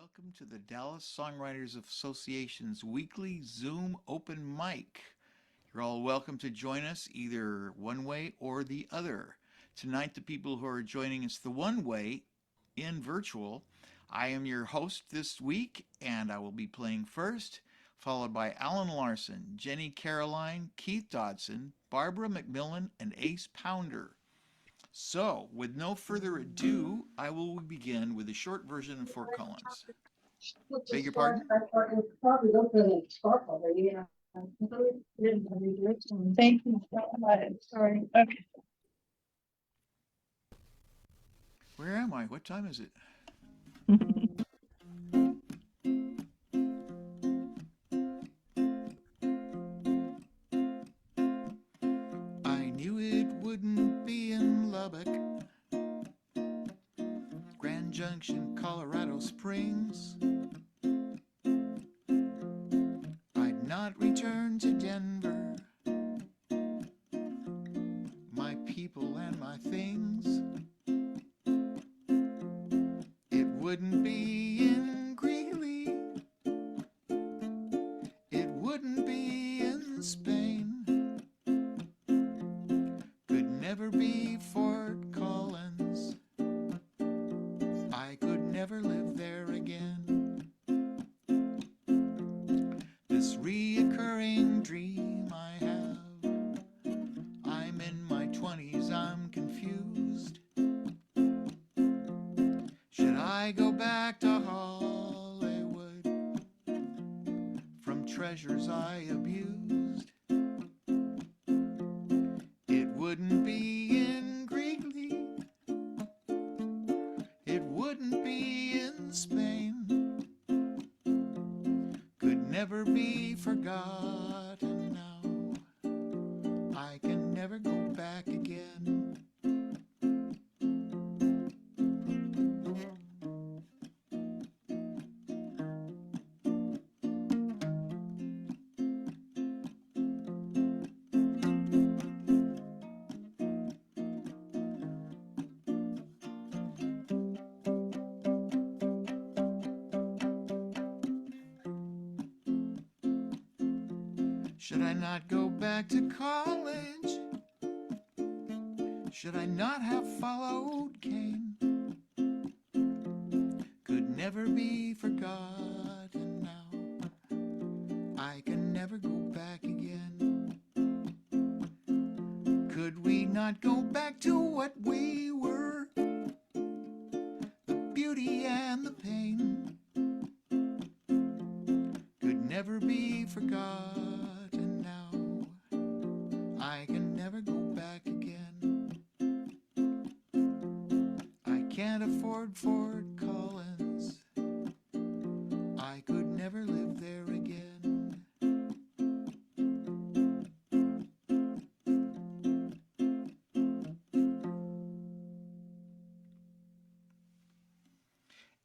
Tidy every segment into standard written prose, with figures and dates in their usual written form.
Welcome to the Dallas Songwriters Association's weekly Zoom open mic. You're all welcome to join us either one way or the other. Tonight, the people who are joining us the one way in virtual, I am your host this week, and I will be playing first, followed by Alan Larson, Jenni Caroline, Keith Dodson, Barbara McMillen, and Ace Pounder. So, with no further ado, I will begin with a short version of Fort Collins. Beg your pardon? Thank you so much. Sorry. Okay. Where am I? What time is it? I knew it wouldn't be in Lubbock, Grand Junction, Colorado Springs. I'd not return to Denver, my people and my things. It wouldn't be in Greeley, it wouldn't be in Spain, could never be Fort Collins, I could never live there again. This reoccurring dream I have, I'm in my 20s, I'm confused. Should I go back to Hollywood from treasures I abused? It wouldn't be in Greeley, it wouldn't be in Spain, could never be forgotten now, I can never go back again. Should I not go back to college? Should I not have followed Cain? Could never be forgotten now, I can never go back again. Could we not go back to what we were? The beauty and the pain could never be forgotten now, I can never go back again. I can't afford Fort Collins, I could never live there again.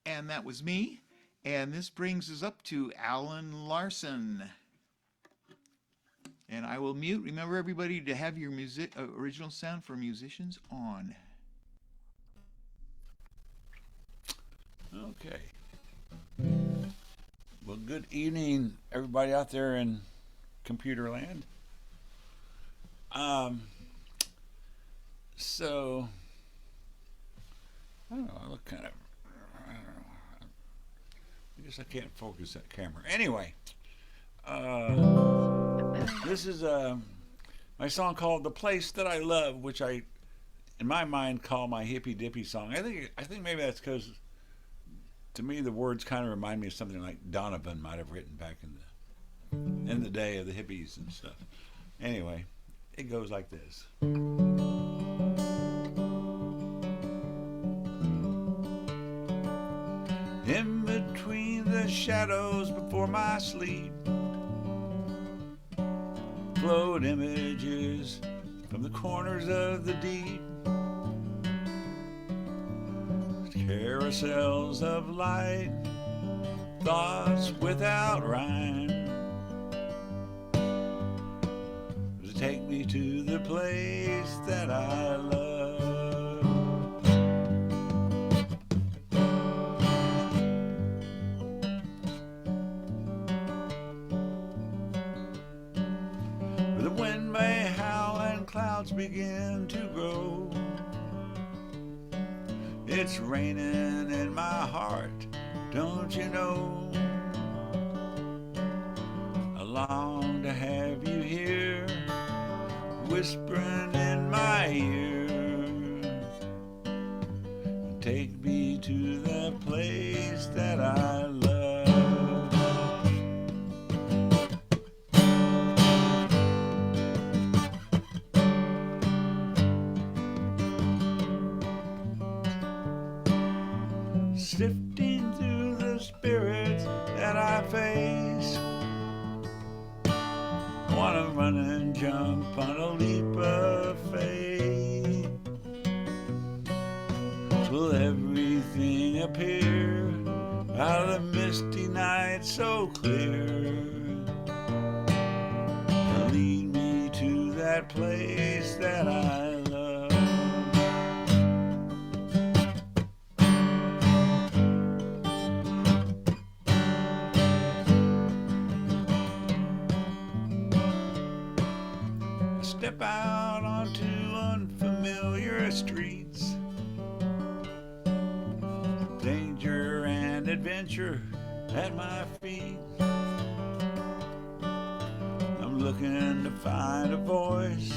And that was me. And this brings us up to Alan Larson. And I will mute. Remember, everybody, to have your original sound for musicians on. Okay. Well, good evening, everybody out there in computer land. So, I don't know, I look kind of, I don't know. I guess I can't focus that camera. Anyway, this is my song called "The Place That I Love," which I, in my mind, call my hippy dippy song. I think maybe that's because, to me, the words kind of remind me of something like Donovan might have written back in the day of the hippies and stuff. Anyway, it goes like this. In between the shadows before my sleep, float images from the corners of the deep, carousels of light, thoughts without rhyme, take me to the place that I love. clouds begin to grow. It's raining in my heart, don't you know? I long to have you here, whispering in my ear. Take me to the place that I love. Sifting through the spirits that I face, wanna run and jump on a leap of faith. Will everything appear out of the misty night so clear? To lead me to that place that I love. Step out onto unfamiliar streets, danger and adventure at my feet. I'm looking to find a voice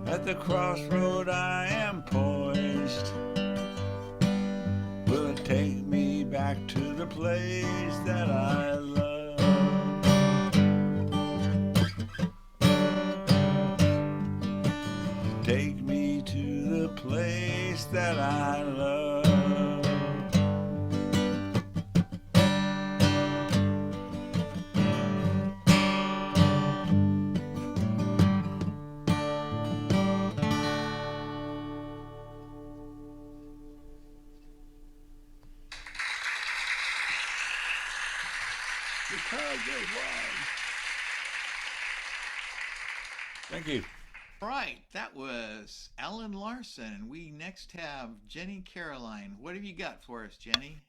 at the crossroad. I am poised. Will it take me back to the place that I love? Take me to the place that I love. The crowd goes wild. Thank you. Right, that was Alan Larson. We next have Jenni Caroline. What have you got for us, Jenni?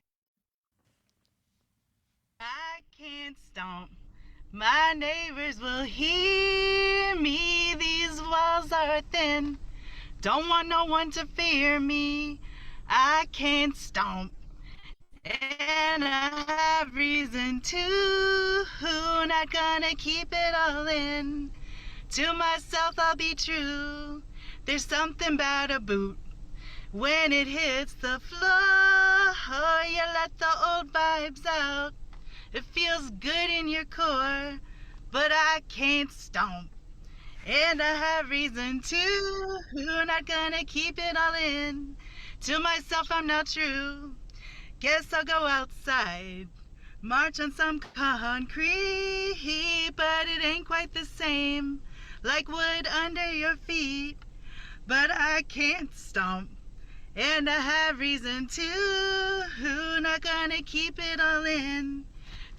I can't stomp. My neighbors will hear me. These walls are thin. Don't want no one to fear me. I can't stomp. And I have reason to. Not gonna keep it all in. To myself I'll be true. There's something about a boot. When it hits the floor, you let the old vibes out. It feels good in your core, but I can't stomp. And I have reason to. Not gonna keep it all in. To myself I'm not true. Guess I'll go outside. March on some concrete, but it ain't quite the same. Like wood under your feet, but I can't stomp. And I have reason to. Not gonna keep it all in.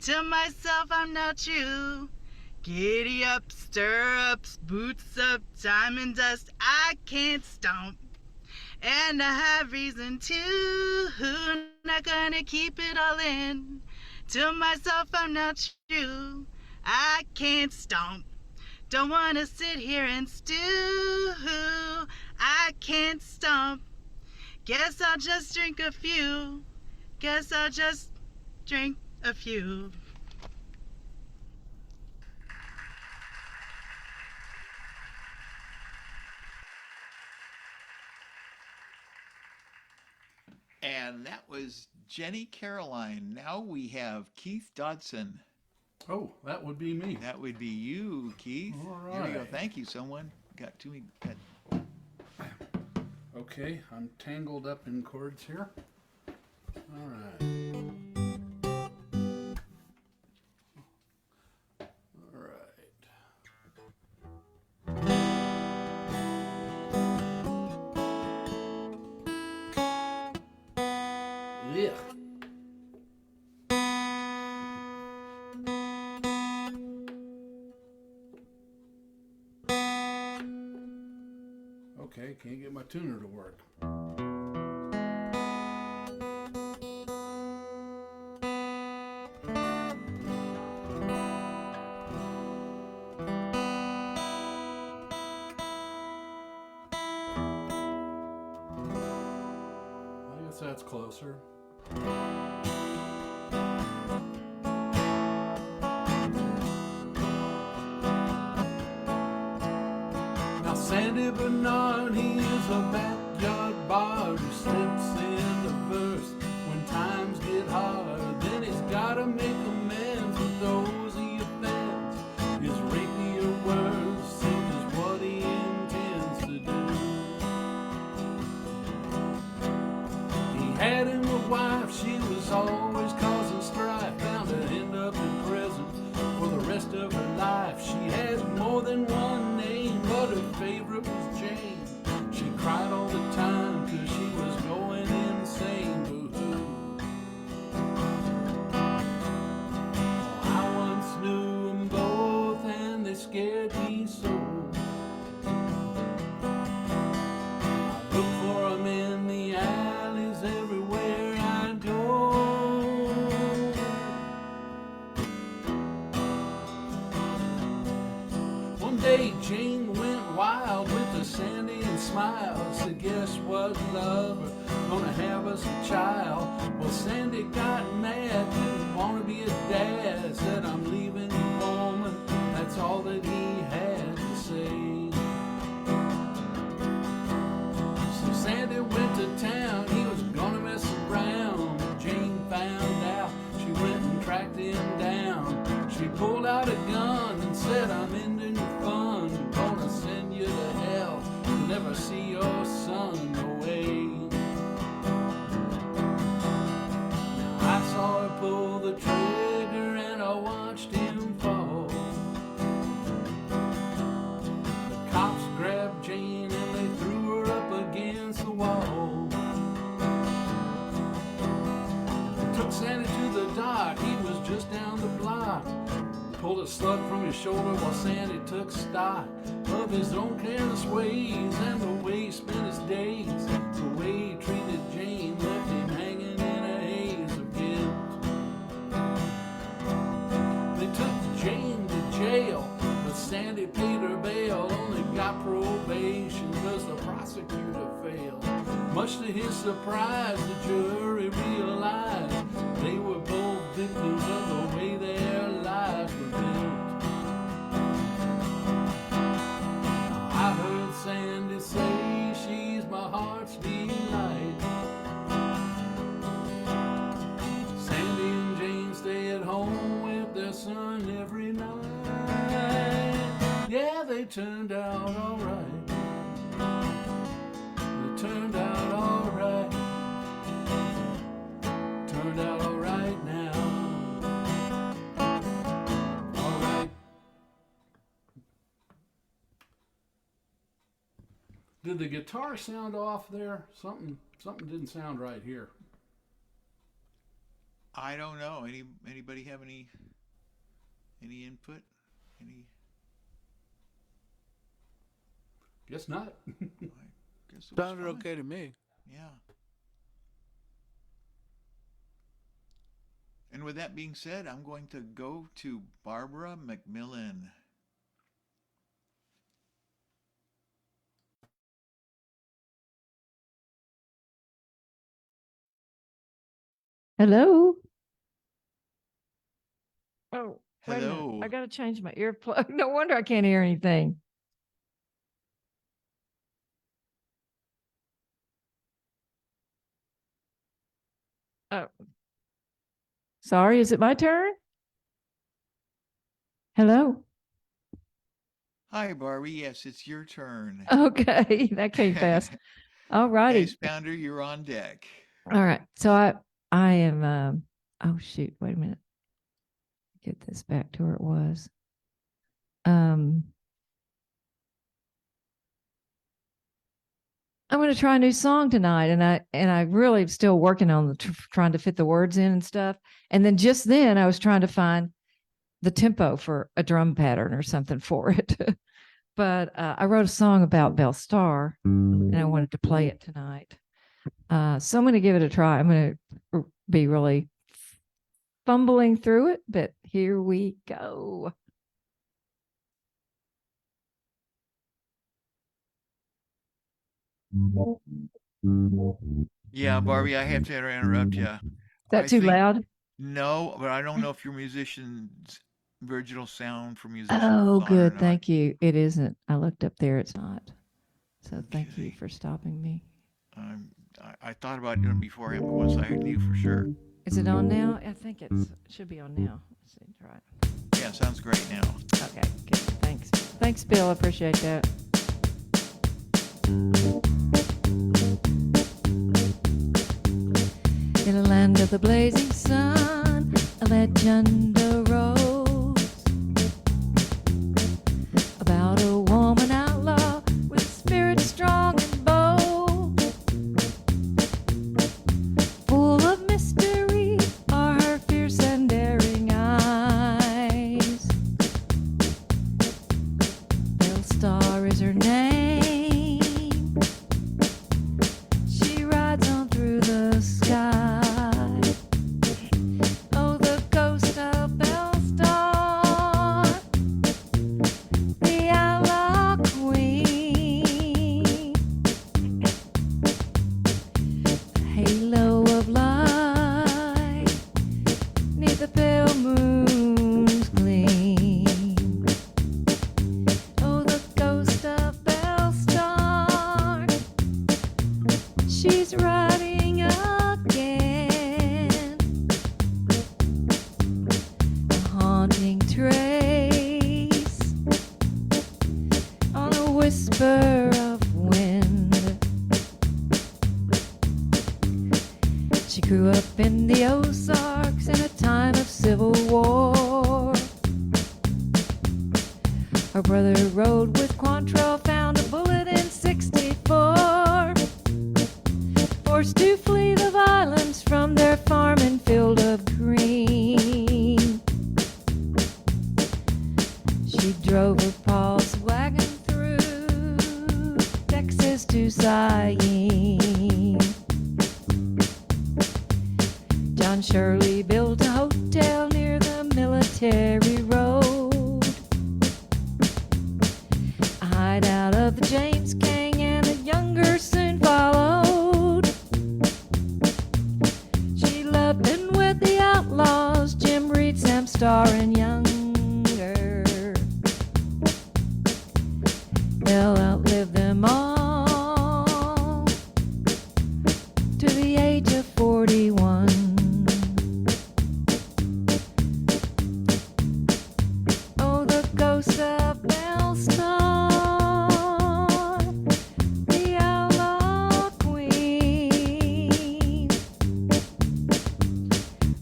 To myself I'm not true. Giddy up, stirrups, boots up, time and dust. I can't stomp. And I have reason to. Not gonna keep it all in. To myself I'm not true. I can't stomp. Don't wanna sit here and stew. I can't stomp. Guess I'll just drink a few. Guess I'll just drink a few. And that was Jenni Caroline. Now we have Keith Dodson. Oh, that would be me. That would be you, Keith. All There we go. right. Thank you, someone. Got to me. Okay, I'm tangled up in chords here. All right. All right. Yeah. Okay, can't get my tuner to work. That's closer. Now Sandy Bernard, he is a backyard bard who slips in the verse when times get hard. Then he's gotta make amends with those he offends. His rapier words seem as what he intends to do. He had him a wife, she was always causing strife, bound to end up in prison for the rest of her life. She had more than one name, but her favorite was Jane. She cried all the time cause she was going insane. Boo-hoo. Oh, I once knew them both and they scared me so. I look for them in the alleys everywhere I go. One day Jane went wild with the Sandy and smiled. Said, guess what, lover, gonna have us a child. Well, Sandy got mad, didn't want to be a dad. Said, I'm leaving you, woman, that's all that he had to say. So Sandy went to town, he was gonna mess around. Jane found out, she went and tracked him down. She pulled out a gun and said, I'm ending your fun. Gonna send you to hell, you'll never see your son, no way. Now I saw her pull the trigger and I watched him fall. The cops grabbed Jane and they threw her up against the wall. They took Sandy to the dock, he was just down the block. Pulled a slug from his shoulder while Sandy took stock of his own careless ways and the way he spent his days. The way he treated Jane left him hanging in a haze of guilt. They took Jane to jail, but Sandy paid her bail. Only got probation because the prosecutor failed. Much to his surprise, the jury realized they were both victims of the way their lives were built. I heard Sandy say she's my heart's delight. Sandy and Jane stay at home with their son every night. Yeah, they turned out alright. They turned out alright. Turned out alright now. Alright. Did the guitar sound off there? Something didn't sound right here. I don't know. Anybody have any input? Any? Guess not. I guess it was Sounded fine. okay to me. Yeah. And with that being said, I'm going to go to Barbara McMillen. Hello. Oh, wait a minute. Hello. I gotta change my earplug. No wonder I can't hear anything. Oh. Sorry, is it my turn? Hello. Hi, Barbie. Yes, it's your turn. Okay, that came fast. All righty. Ace Pounder, you're on deck. All right. So I am oh shoot, wait a minute. Get this back to where it was. I'm going to try a new song tonight, and I really am still working on the trying to fit the words in and stuff. And then just then I was trying to find the tempo for a drum pattern or something for it. But I wrote a song about Belle Starr, and I wanted to play it tonight. So I'm going to give it a try. I'm going to be really fumbling through it, but here we go. Yeah, Barbie, I have to interrupt you. Is that I too think loud? no, but I don't know if your musician's original sound for musicians is Oh, on or good. not. Thank you. It isn't. I looked up there. It's not. So thank you Okay. for stopping me. I thought about doing it beforehand, but once I knew for sure. Is it on now? I think it should be on now. Let's see. Try it. Yeah, sounds great now. Okay. Good. Thanks. Thanks, Bill. I appreciate that. In a land of the blazing sun, a legend arose about a woman outlaw with a spirit strong and bold. Full of mystery are her fierce and daring eyes. Belle Star is her name. She rides on through the sky. Oh, the ghost of Belle Star, the outlaw queen. The halo of light 'neath the pale moon's gleam. Oh, the ghost of Belle Star, she's riding again. A haunting trace on a whisper of wind. She grew up in the Ozarks in a time of civil war. Her brother rode with Quantrell, found a bullet in '64. Forced to flee the violence from their farm and field of green. She drove her pa's wagon through Texas to Syene. John Shirley built a hotel near the military road, a hideout of the James King, and the younger soon followed. She loved and with the outlaws, Jim Reed, Sam Starr, and younger. They'll outlive them all to the age of 41. Oh, the ghost of Belle Star, the outlaw queen.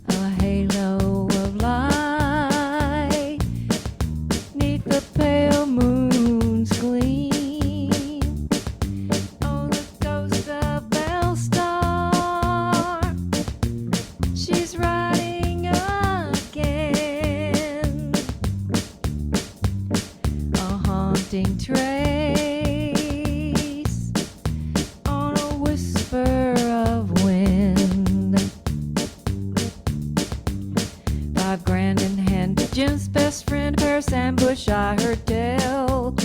A halo of light 'neath the pale moon's gleam. Oh, the ghost of Belle Star, she's riding again. A haunting trace on a whisper of wind. $5,000 in hand to Jim's best friend, Paris ambush, I heard tell.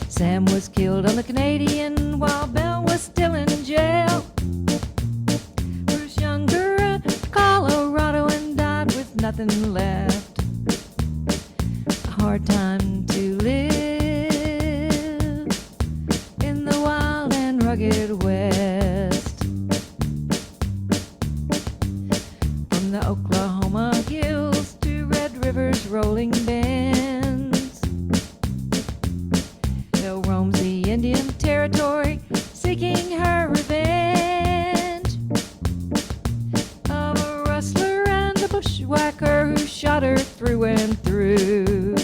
Sam was killed on the Canadian while Belle was still in jail. Bruce Younger at Colorado and died with nothing left. A hard time to live in the wild and rugged West. From the Oklahoma hills to Red River's rolling bends, Belle roams the Indian Territory seeking her revenge of a rustler and a bushwhacker who shot her through and through.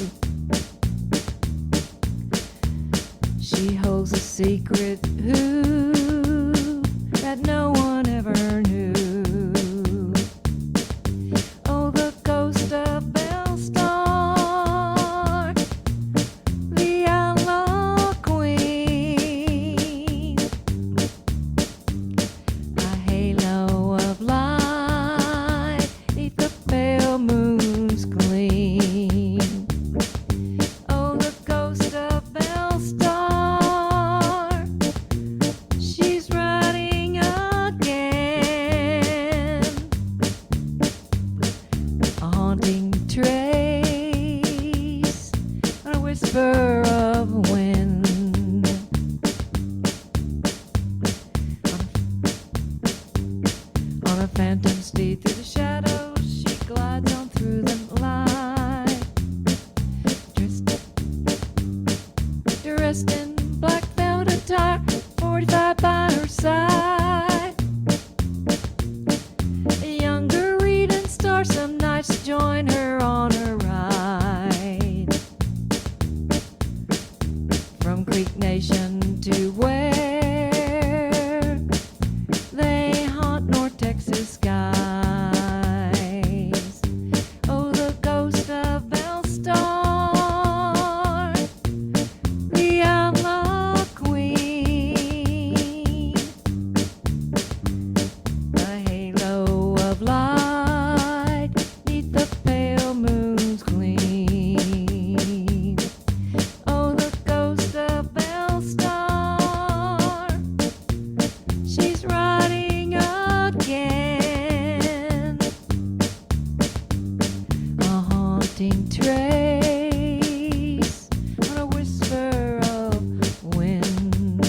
She holds a secret who that no one ever knew. Oh, the ghost of Belle Star, the outlaw queen. A halo of light 'neath the pale moon's gleam. haunting trace on a whisper of wind.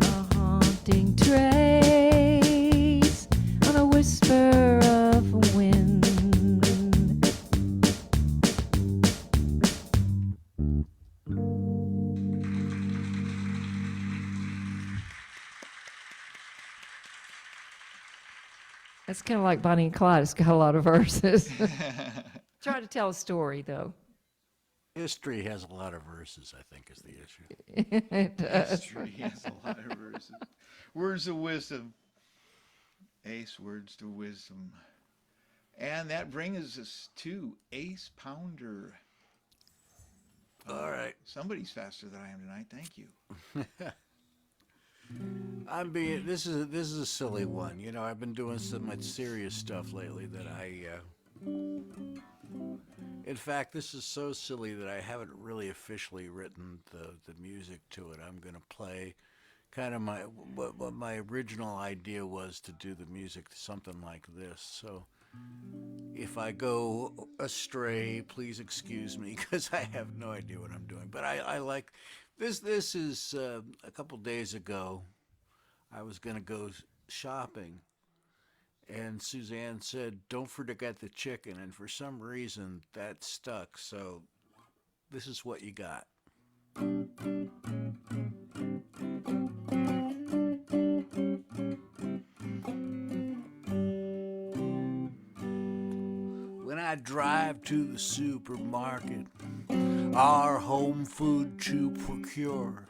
A haunting trace on a whisper of wind. It's kind of like Bonnie and Clyde. It's got a lot of verses. Try to tell a story, though. History has a lot of verses, I think, is the issue. It does. History has a lot of verses. Words of wisdom. Ace, words to wisdom. And that brings us to Ace Pounder. All right. Somebody's faster than I am tonight. Thank you. This is a silly one. You know, I've been doing so much serious stuff lately that in fact, this is so silly that I haven't really officially written the music to it. I'm going to play kind of what my original idea was to do the music to something like this. So if I go astray, please excuse me, because I have no idea what I'm doing. But I like this. This is a couple days ago. I was going to go shopping, and Suzanne said, "Don't forget the chicken." And for some reason, that stuck. So this is what you got. When I drive to the supermarket, our home food to procure,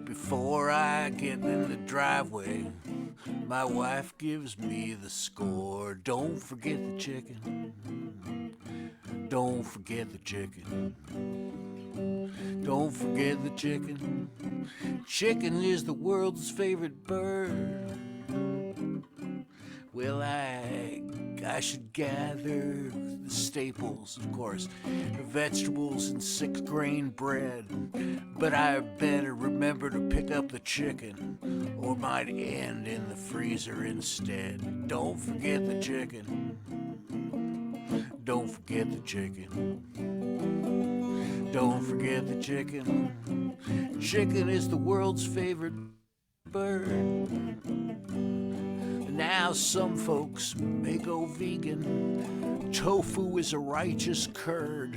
before I get in the driveway, my wife gives me the score. Don't forget the chicken. Don't forget the chicken. Don't forget the chicken. Chicken is the world's favorite bird. Well, I should gather the staples, of course, vegetables and 6-grain bread. But I better remember to pick up the chicken, or might end in the freezer instead. Don't forget the chicken. Don't forget the chicken. Don't forget the chicken. Chicken is the world's favorite bird. Now some folks may go vegan. Tofu is a righteous curd.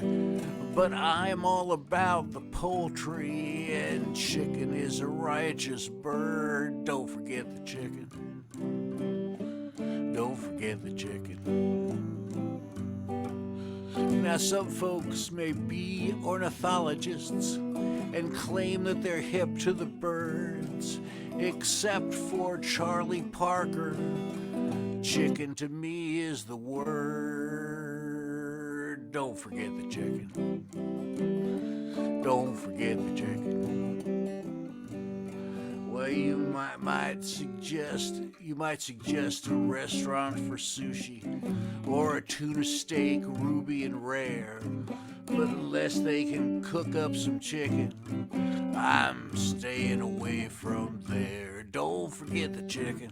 But I'm all about the poultry, and chicken is a righteous bird. Don't forget the chicken. Don't forget the chicken. Now some folks may be ornithologists and claim that they're hip to the birds, except for Charlie Parker. Chicken to me is the word. Don't forget the chicken. Don't forget the chicken. Well, you might suggest a restaurant for sushi, or a tuna steak, ruby and rare. But unless they can cook up some chicken, I'm staying away from there. Don't forget the chicken.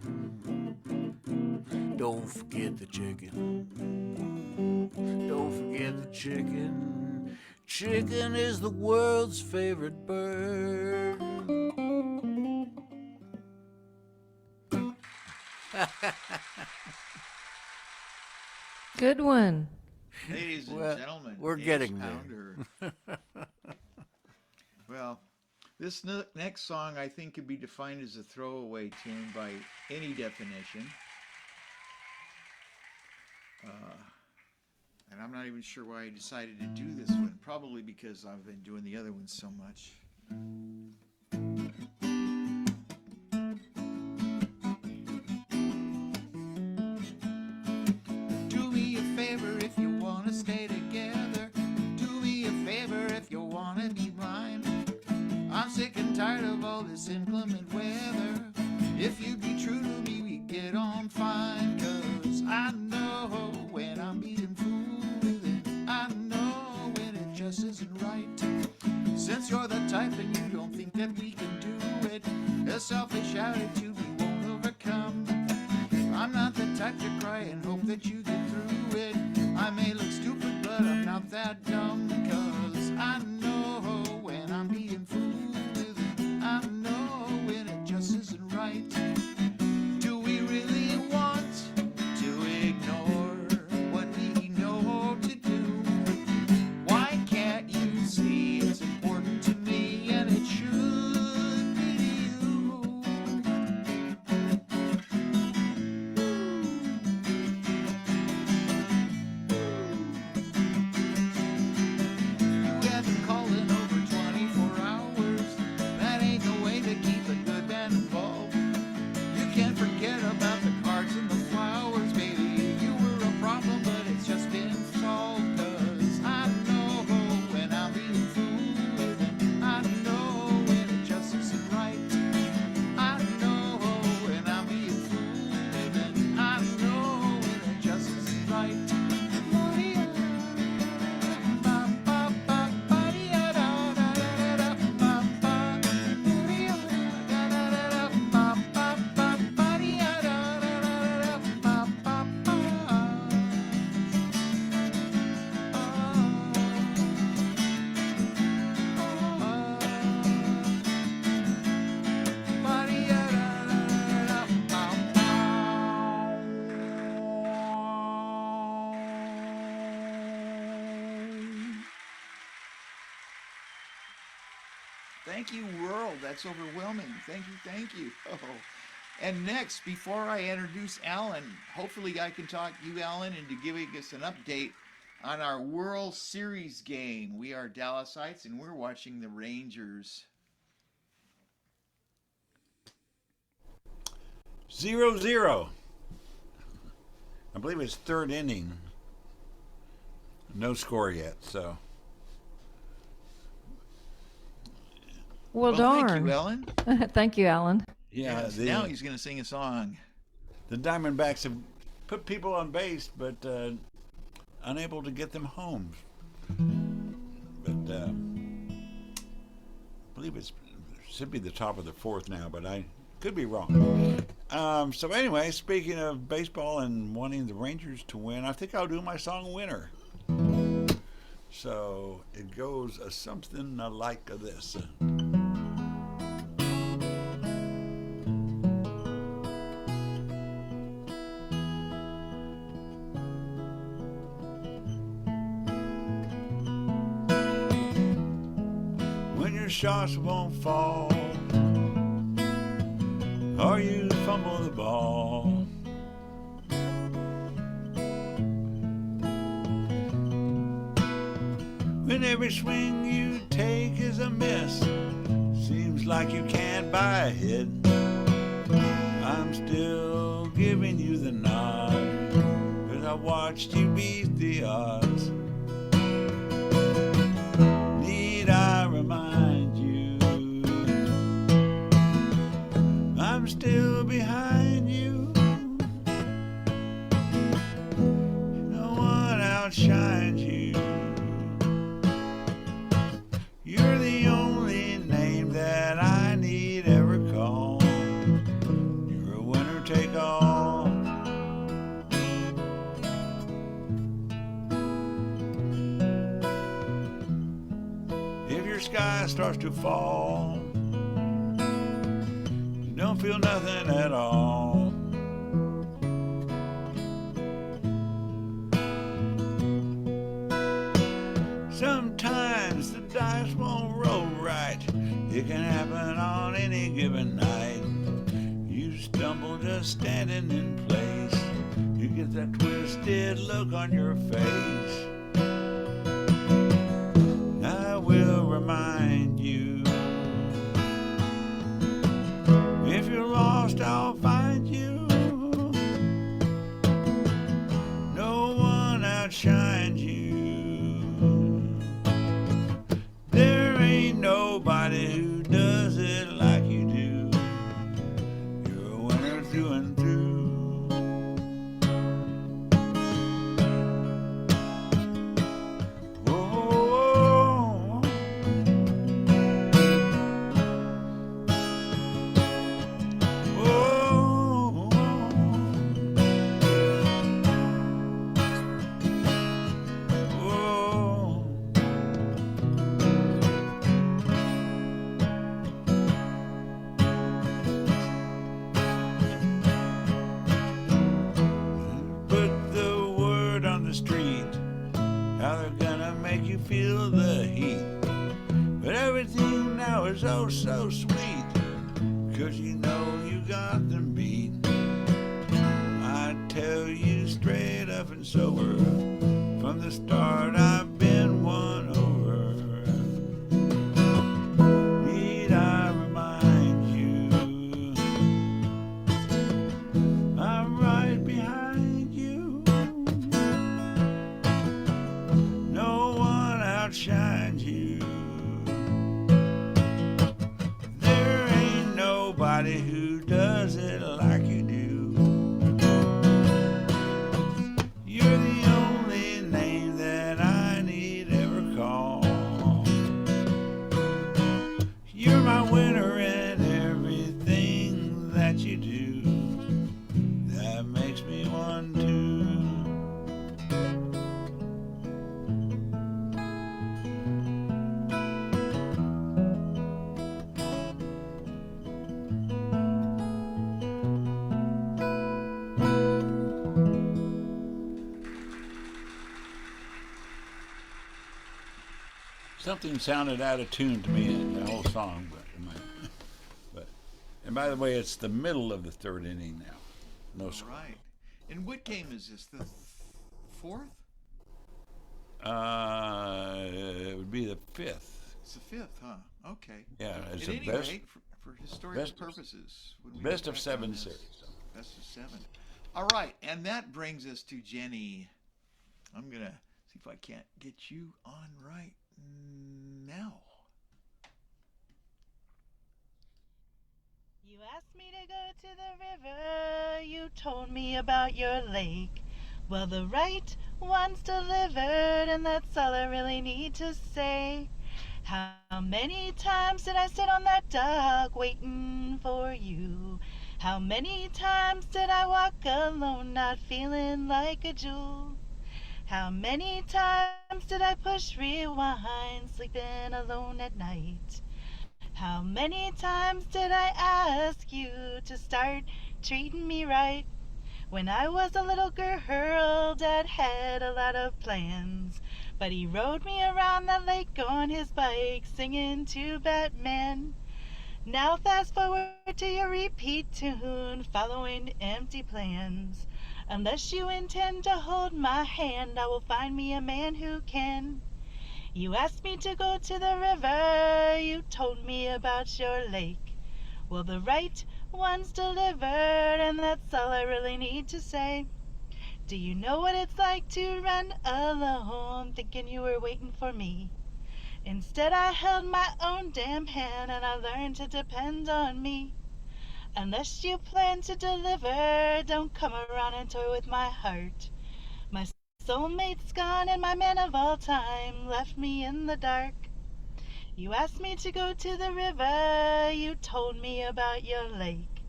Don't forget the chicken. Don't forget the chicken. Chicken is the world's favorite bird. Good one. Ladies and Well, gentlemen, we're Ace getting Pounder. Well, this next song I think could be defined as a throwaway tune by any definition. And I'm not even sure why I decided to do this one. Probably because I've been doing the other ones so much. Do me a favor if you want to stay together. Do me a favor if you want to be mine. I'm sick and tired of all this inclement weather. If you'd be true to me, we'd get on fine. 'Cause I know when I'm being fooled, and I know when it just isn't right. Since you're the type and you don't think that we can do it, a selfish attitude we won't overcome. I'm not the type to cry and hope that you get through it. I may look stupid, but I'm not that dumb, 'cause I know when I'm being fooled with it. I know when it just isn't right. Do we really want to ignore what we know to do? Why can't you see it's important to me and it should be to you? You have been calling over 24 hours. That ain't the way to keep a good man involved. You can't forget about the cards and the flowers, baby. You were a problem, but it's just been solved. 'Cause I know when I'm being fooled with it. I know when it just isn't right. I know when I'm being fooled with it. I know when it just isn't right. Thank you, world. That's overwhelming. Thank you, thank you. Oh. And next, before I introduce Alan, hopefully I can talk you, Alan, into giving us an update on our World Series game. We are Dallasites, and we're watching the Rangers. 0-0. I believe it's third inning. No score yet, so. Well, Thank darn. you, Alan. Thank you, Alan. Yeah, Yes, now he's going to sing a song. the Diamondbacks have put people on base, but unable to get them home. But I believe it should be the top of the fourth now, but I could be wrong. So anyway, speaking of baseball and wanting the Rangers to win, I think I'll do my song "Winner." So it goes something like this. When your shots won't fall, or you fumble the ball, when every swing you take is a miss, seems like you can't buy a hit, I'm still giving you the nod, 'cause I watched you beat the odds. Need I remind you, I'm still behind you. No one outshines you. You're the only name that I need ever call. You're a winner take all. If your sky starts to fall, you don't feel nothing at all. Sometimes the dice won't roll right. It can happen on any given night. You stumble just standing in place. You get that twisted look on your face. I will remind you, if you're lost, I'll find you. No one outshines you. There ain't nobody who does it like you do. You're a winner through and through. Whoa, whoa, whoa. you feel the heat. But everything now is oh so sweet, 'cause you know you got them beat. I tell you straight up and sober, from the start I've been won over. Need I remind you, I'm right behind you. No one outshines you. There ain't nobody who does it like you do. You're the only name that I need ever call. You're my winner in everything that you do. That makes me one too. Something sounded out of tune to me in the whole song, and by the way, it's the middle of the third inning now. No All score. right. And what game is this? The fourth? It would be the fifth. It's the fifth, huh? Okay. Yeah, it's At the any best rate, for historical best- purposes, when we best look of back 7 on this, series. Best of 7. All right, and that brings us to Jenny. I'm gonna see if I can't get you on right now. You asked me to go to the river, you told me about your lake. Well, the right one's delivered, and that's all I really need to say. How many times did I sit on that dock waiting for you? How many times did I walk alone, not feeling like a jewel? How many times did I push rewind, sleeping alone at night? How many times did I ask you to start treating me right? When I was a little girl, Dad had a lot of plans, but he rode me around the lake on his bike, singing to Batman. Now fast forward to your repeat tune, following empty plans. Unless you intend to hold my hand, I will find me a man who can. You asked me to go to the river, you told me about your lake. Well, the right one's delivered, and that's all I really need to say. Do you know what it's like to run alone, thinking you were waiting for me? Instead, I held my own damn hand, and I learned to depend on me. Unless you plan to deliver, don't come around and toy with my heart. My soulmate's gone, and my man of all time left me in the dark. You asked me to go to the river, you told me about your lake.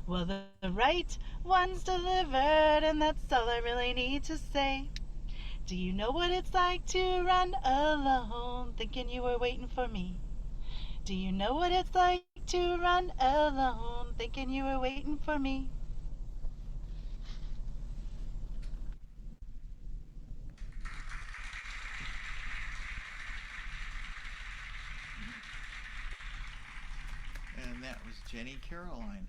Well, the right one's delivered, and that's all I really need to say. Do you know what it's like to run alone, thinking you were waiting for me? Do you know what it's like to run alone, thinking you were waiting for me? And that was Jenni Caroline.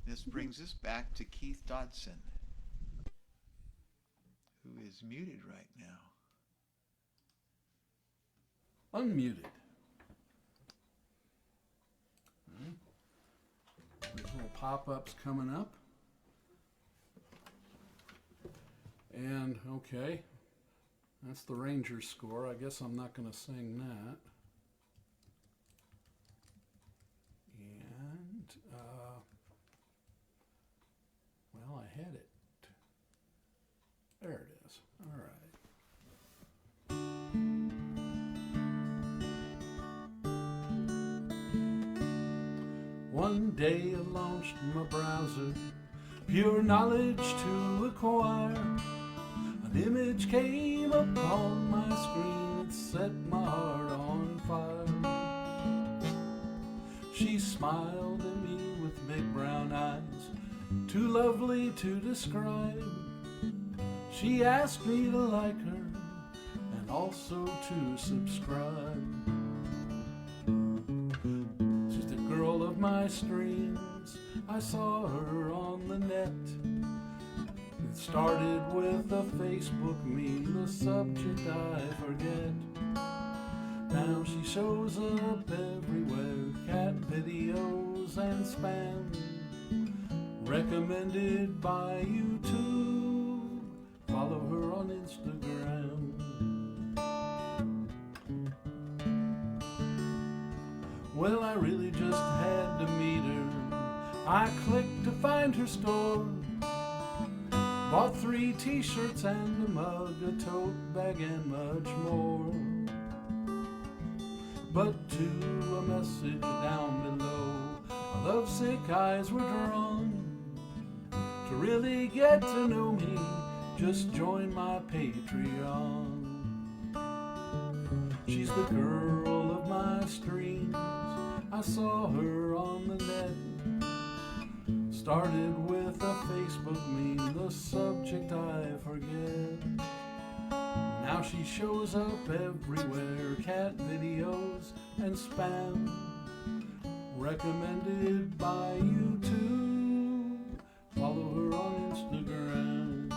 This brings us back to Keith Dodson, who is muted right now. Unmuted. There's little pop-ups coming up. And, okay, that's the Rangers score. I guess I'm not going to sing that. And, well, I had it. There it is. All right. One day I launched my browser, pure knowledge to acquire. An image came up on my screen that set my heart on fire. She smiled at me with big brown eyes, too lovely to describe. She asked me to like her, and and also to subscribe. She's the girl of my streams. I saw her on the net. It started with a Facebook meme, the subject I forget. Now she shows up everywhere, cat videos and spam, recommended by YouTube. Follow her on Instagram. Well, I really just had to meet her. I clicked to find her store. Bought 3 t-shirts and a mug, a tote bag and much more. But to a message down below, my lovesick eyes were drawn. To really get to know me, just join my Patreon. She's the girl of my streams. I saw her on the net. Started with a Facebook meme, the subject I forget. Now she shows up everywhere, cat videos and spam, recommended by YouTube. Follow her on Instagram.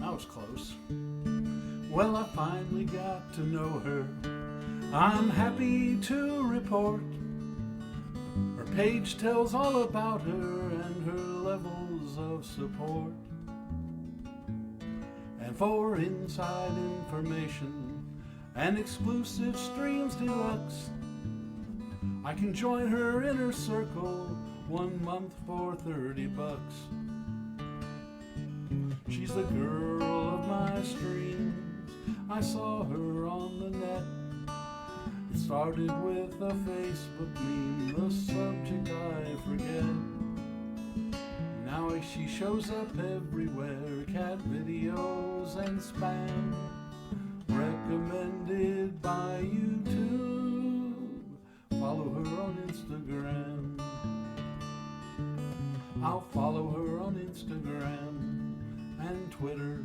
That was close. Well, I finally got to know her. I'm happy to report her page tells all about her and her levels of support. And for inside information and exclusive streams deluxe, I can join her inner circle 1 month for $30. She's the girl of my streams. I saw her on the net. It started with a Facebook meme, the subject I forget. Now she shows up everywhere, cat videos and spam, recommended by YouTube. Follow her on Instagram. I'll follow her on Instagram and Twitter,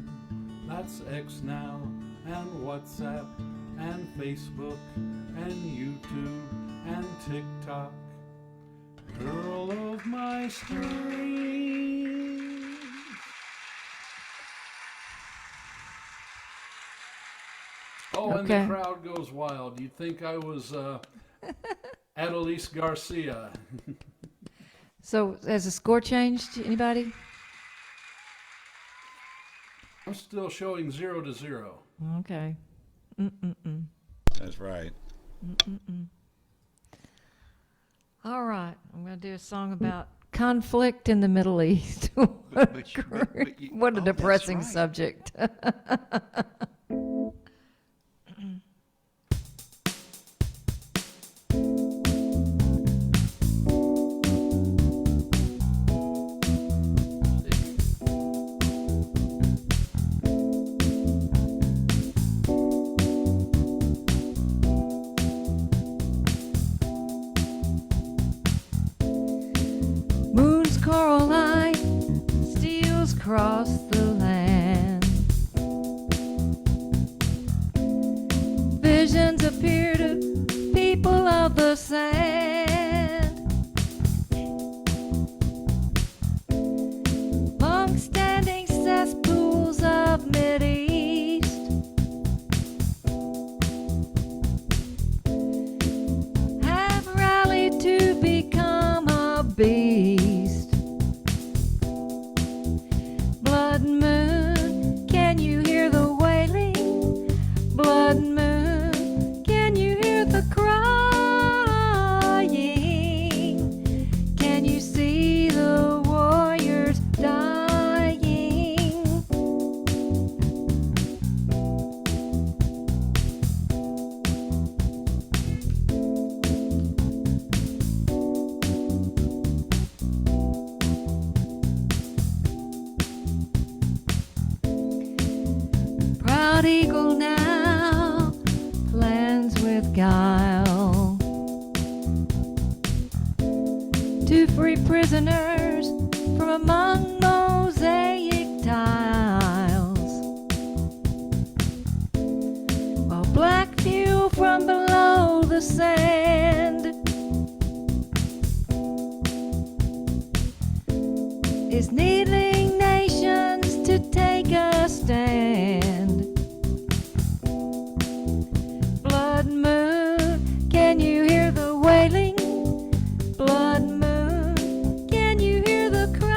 that's X now, and WhatsApp and Facebook and YouTube and TikTok. Girl of my streams. Oh, and Okay. the crowd goes wild. You'd think I was Adelise Garcia. So has the score changed? Anybody? I'm still showing 0-0. Okay. Mm-mm-mm. That's right. Mm-mm-mm. All right. I'm going to do a song about conflict in the Middle East. but you- What a oh, that's depressing right. subject. Moon's coral light steals across the land. Visions appear to people of the sand. Long-standing cesspools of Mideast have rallied to become a beast. Blood moon, can you hear the wailing? Blood moon, can you hear the crying? Can you see the warriors dying? Proud eagle now guile. To free prisoners from among mosaic tiles, while black fuel from below the sand is needling nations to take a stand. Blood moon, can you hear the wailing? Blood moon, can you hear the crying?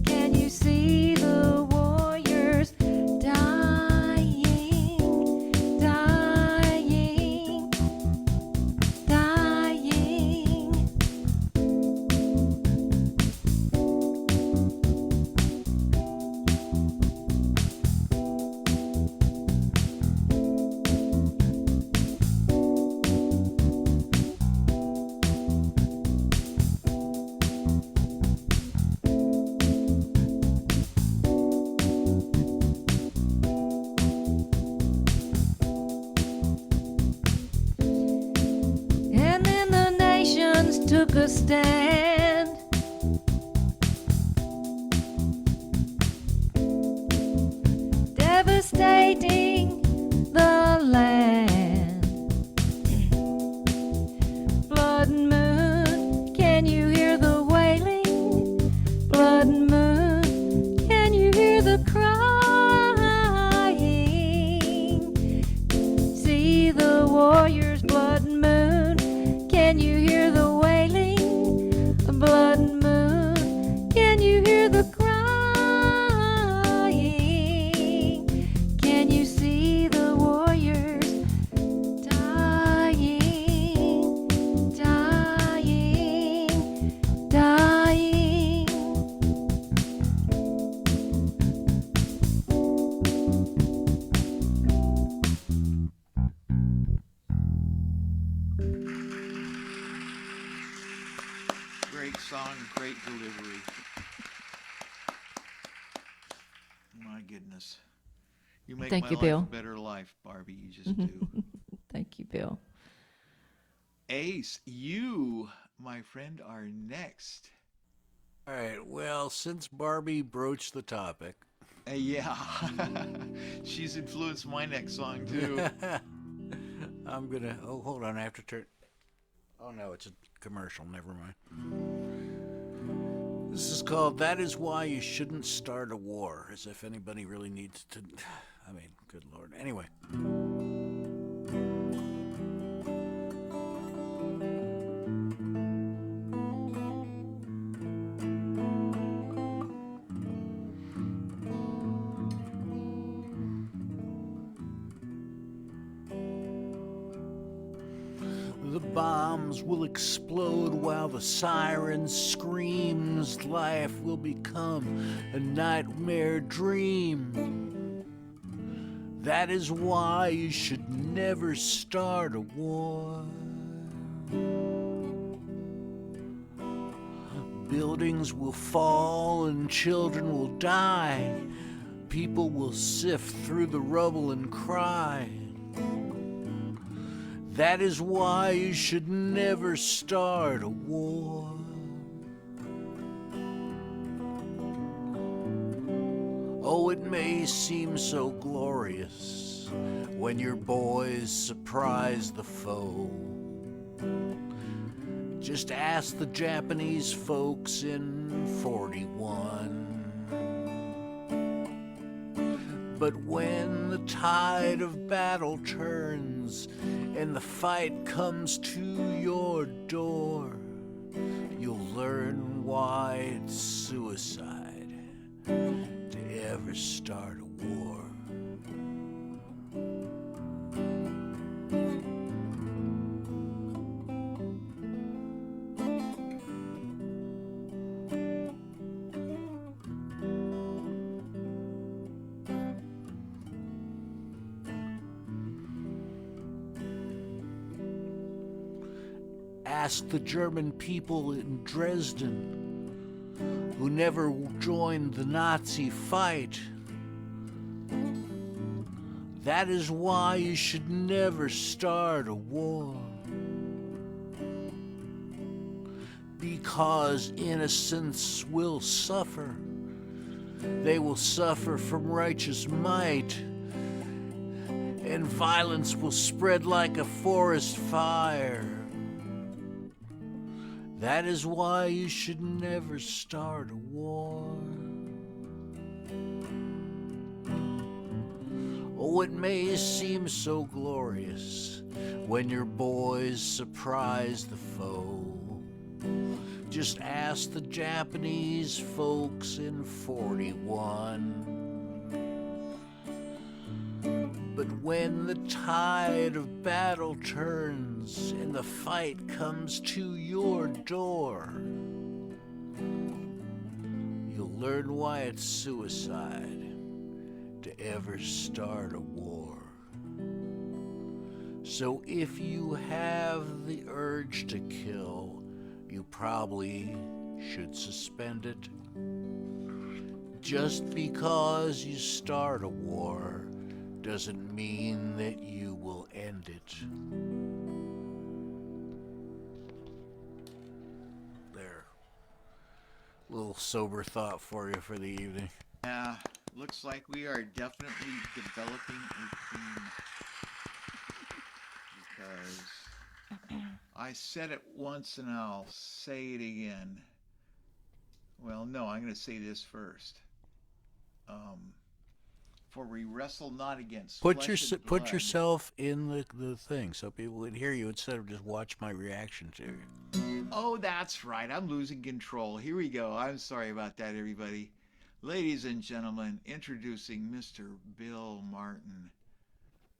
Can you see the warriors dying, dying, dying? And then the nations took a stand. Devastating the land. Blood moon, can you hear the wailing? Blood moon, can you hear the crying? See the warriors, blood moon, can you hear the wailing? Blood moon, can you hear the crying? Can you see the warriors dying, dying, dying? Great song, great delivery. My goodness. You make Thank my you, life Bill. a better life, Barbie. You just do. Thank you, Bill. Ace, you, my friend, are next. All right. Well, since Barbie broached the topic, Yeah. She's influenced my next song, too. I'm gonna. Oh, hold on. I have to turn. Oh no, it's a commercial. Never mind. This is called "That Is Why You Shouldn't Start a War." As if anybody really needs to. I mean, good lord. Anyway. The bombs will explode while the siren screams. Life will become a nightmare dream. That is why you should never start a war. Buildings will fall and children will die. People will sift through the rubble and cry. That is why you should never start a war. Oh, it may seem so glorious when your boys surprise the foe. Just ask the Japanese folks in 41. But when the tide of battle turns and the fight comes to your door, you'll learn why it's suicide to ever start a war. Ask the German people in Dresden who never joined the Nazi fight. That is why you should never start a war. Because innocents will suffer. They will suffer from righteous might, and violence will spread like a forest fire. That is why you should never start a war. Oh, it may seem so glorious when your boys surprise the foe. Just ask the Japanese folks in 41. But when the tide of battle turns and the fight comes to your door, you'll learn why it's suicide to ever start a war. So if you have the urge to kill, you probably should suspend it. Just because you start a war doesn't mean that you will end it. There. Little sober thought for you for the evening. Yeah, looks like we are definitely developing a theme. Because I said it once and I'll say it again. Well, no, I'm going to say this first. For we wrestle not against Put flesh and blood. yourself in the thing so people can hear you instead of just watch my reaction to you. Oh, that's right. I'm losing control. Here we go. I'm sorry about that, everybody. Ladies and gentlemen, introducing Mr. Bill Martin.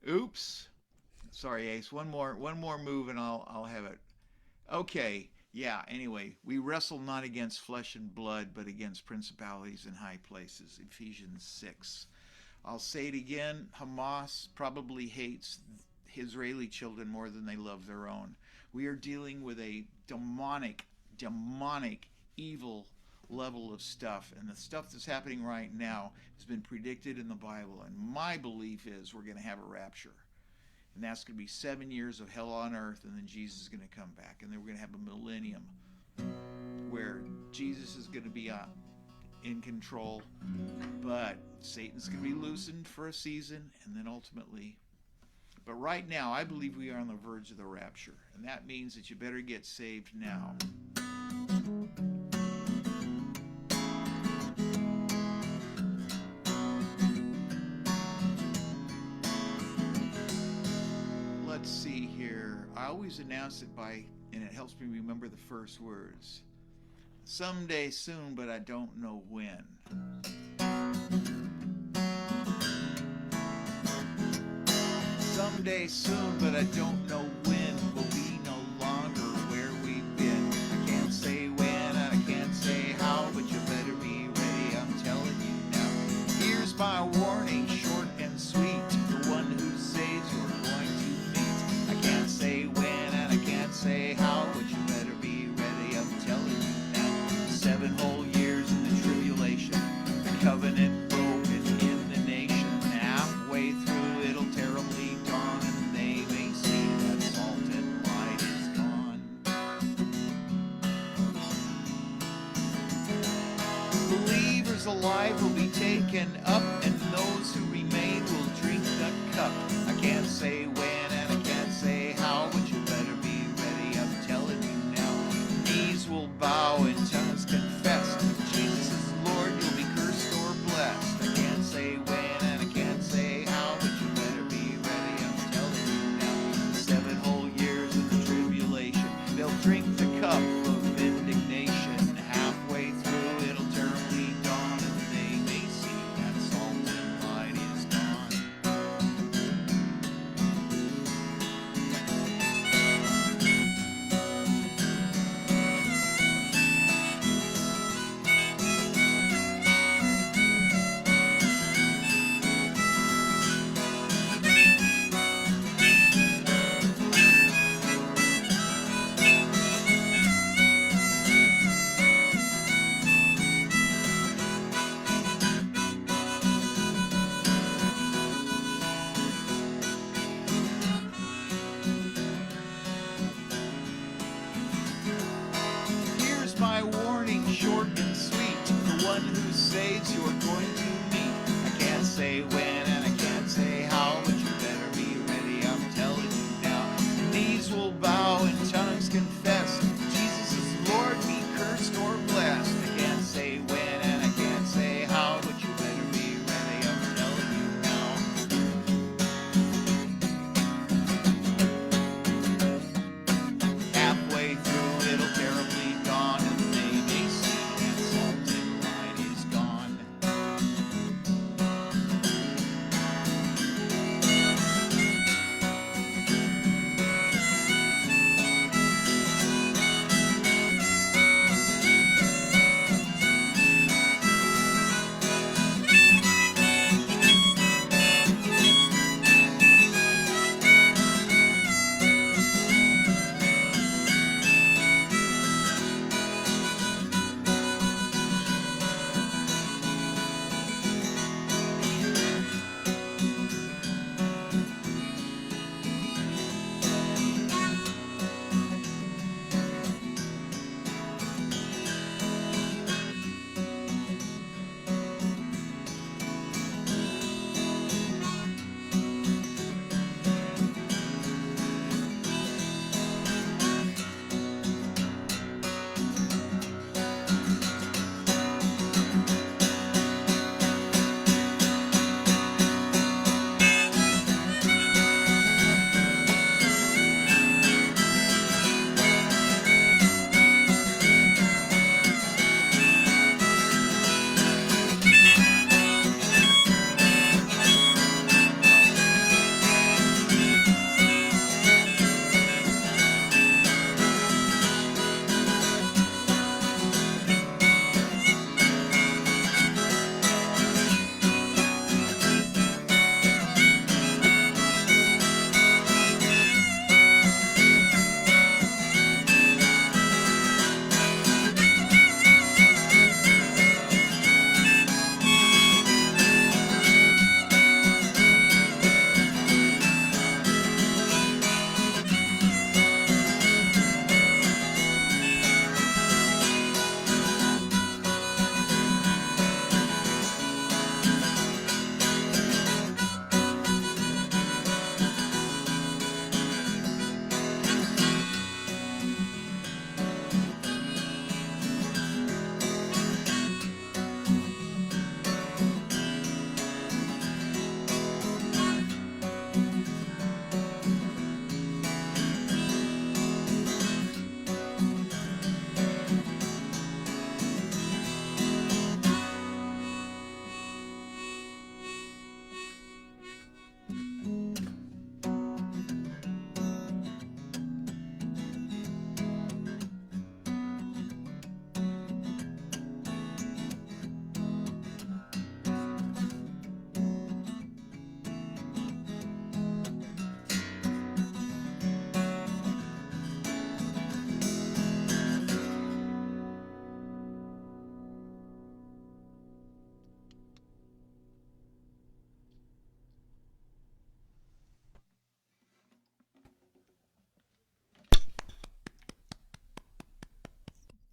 Oops. Sorry, Ace. One more move and I'll have it. Okay. Yeah, anyway, we wrestle not against flesh and blood, but against principalities in high places. Ephesians 6. I'll say it again. Hamas probably hates Israeli children more than they love their own. We are dealing with a demonic, evil level of stuff. And the stuff that's happening right now has been predicted in the Bible. And my belief is we're going to have a rapture. And that's going to be 7 years of hell on earth, and then Jesus is going to come back. And then we're going to have a millennium where Jesus is going to be in control, but Satan's going to be loosened for a season, and then ultimately. But right now, I believe we are on the verge of the rapture, and that means that you better get saved now. Let's see here. I always announce it and it helps me remember the first words. Someday soon, but I don't know when. Someday soon, but I don't know when. We'll be no longer where we've been. I can't say when, and I can't say how, but you better be ready, I'm telling you now. Here's my warning, short and sweet. The one who saves you're going to meet. I can't say when, and I can't say how, but you better be ready, I'm telling you now. 7 whole years in the tribulation, the covenant broken in the nation. Halfway through it'll terribly dawn, and they may see that salt and light is gone. Believers alive will be taken up, and those who remain will drink the cup. I can't say when and I can't say how, but you better be ready, I'm telling you now. Knees will bow and tongues confess. Jesus is Lord, you'll be cursed or blessed. I can't say when and I can't say how, but you better be ready, I'm telling you now. 7 whole years of the tribulation, they'll drink the cup of indignation. Halfway through it'll terribly dawn, and they may see that salt saves you're going to meet. I can't say when and I can't say how, but you better be ready, I'm telling you now. Your knees will bow and tongues confess. Jesus is Lord, be cursed or blessed. I can't say when and I can't say how, but you better be ready, I'm telling you now. Halfway through, it'll terribly dawn, and the may see and salted line is gone.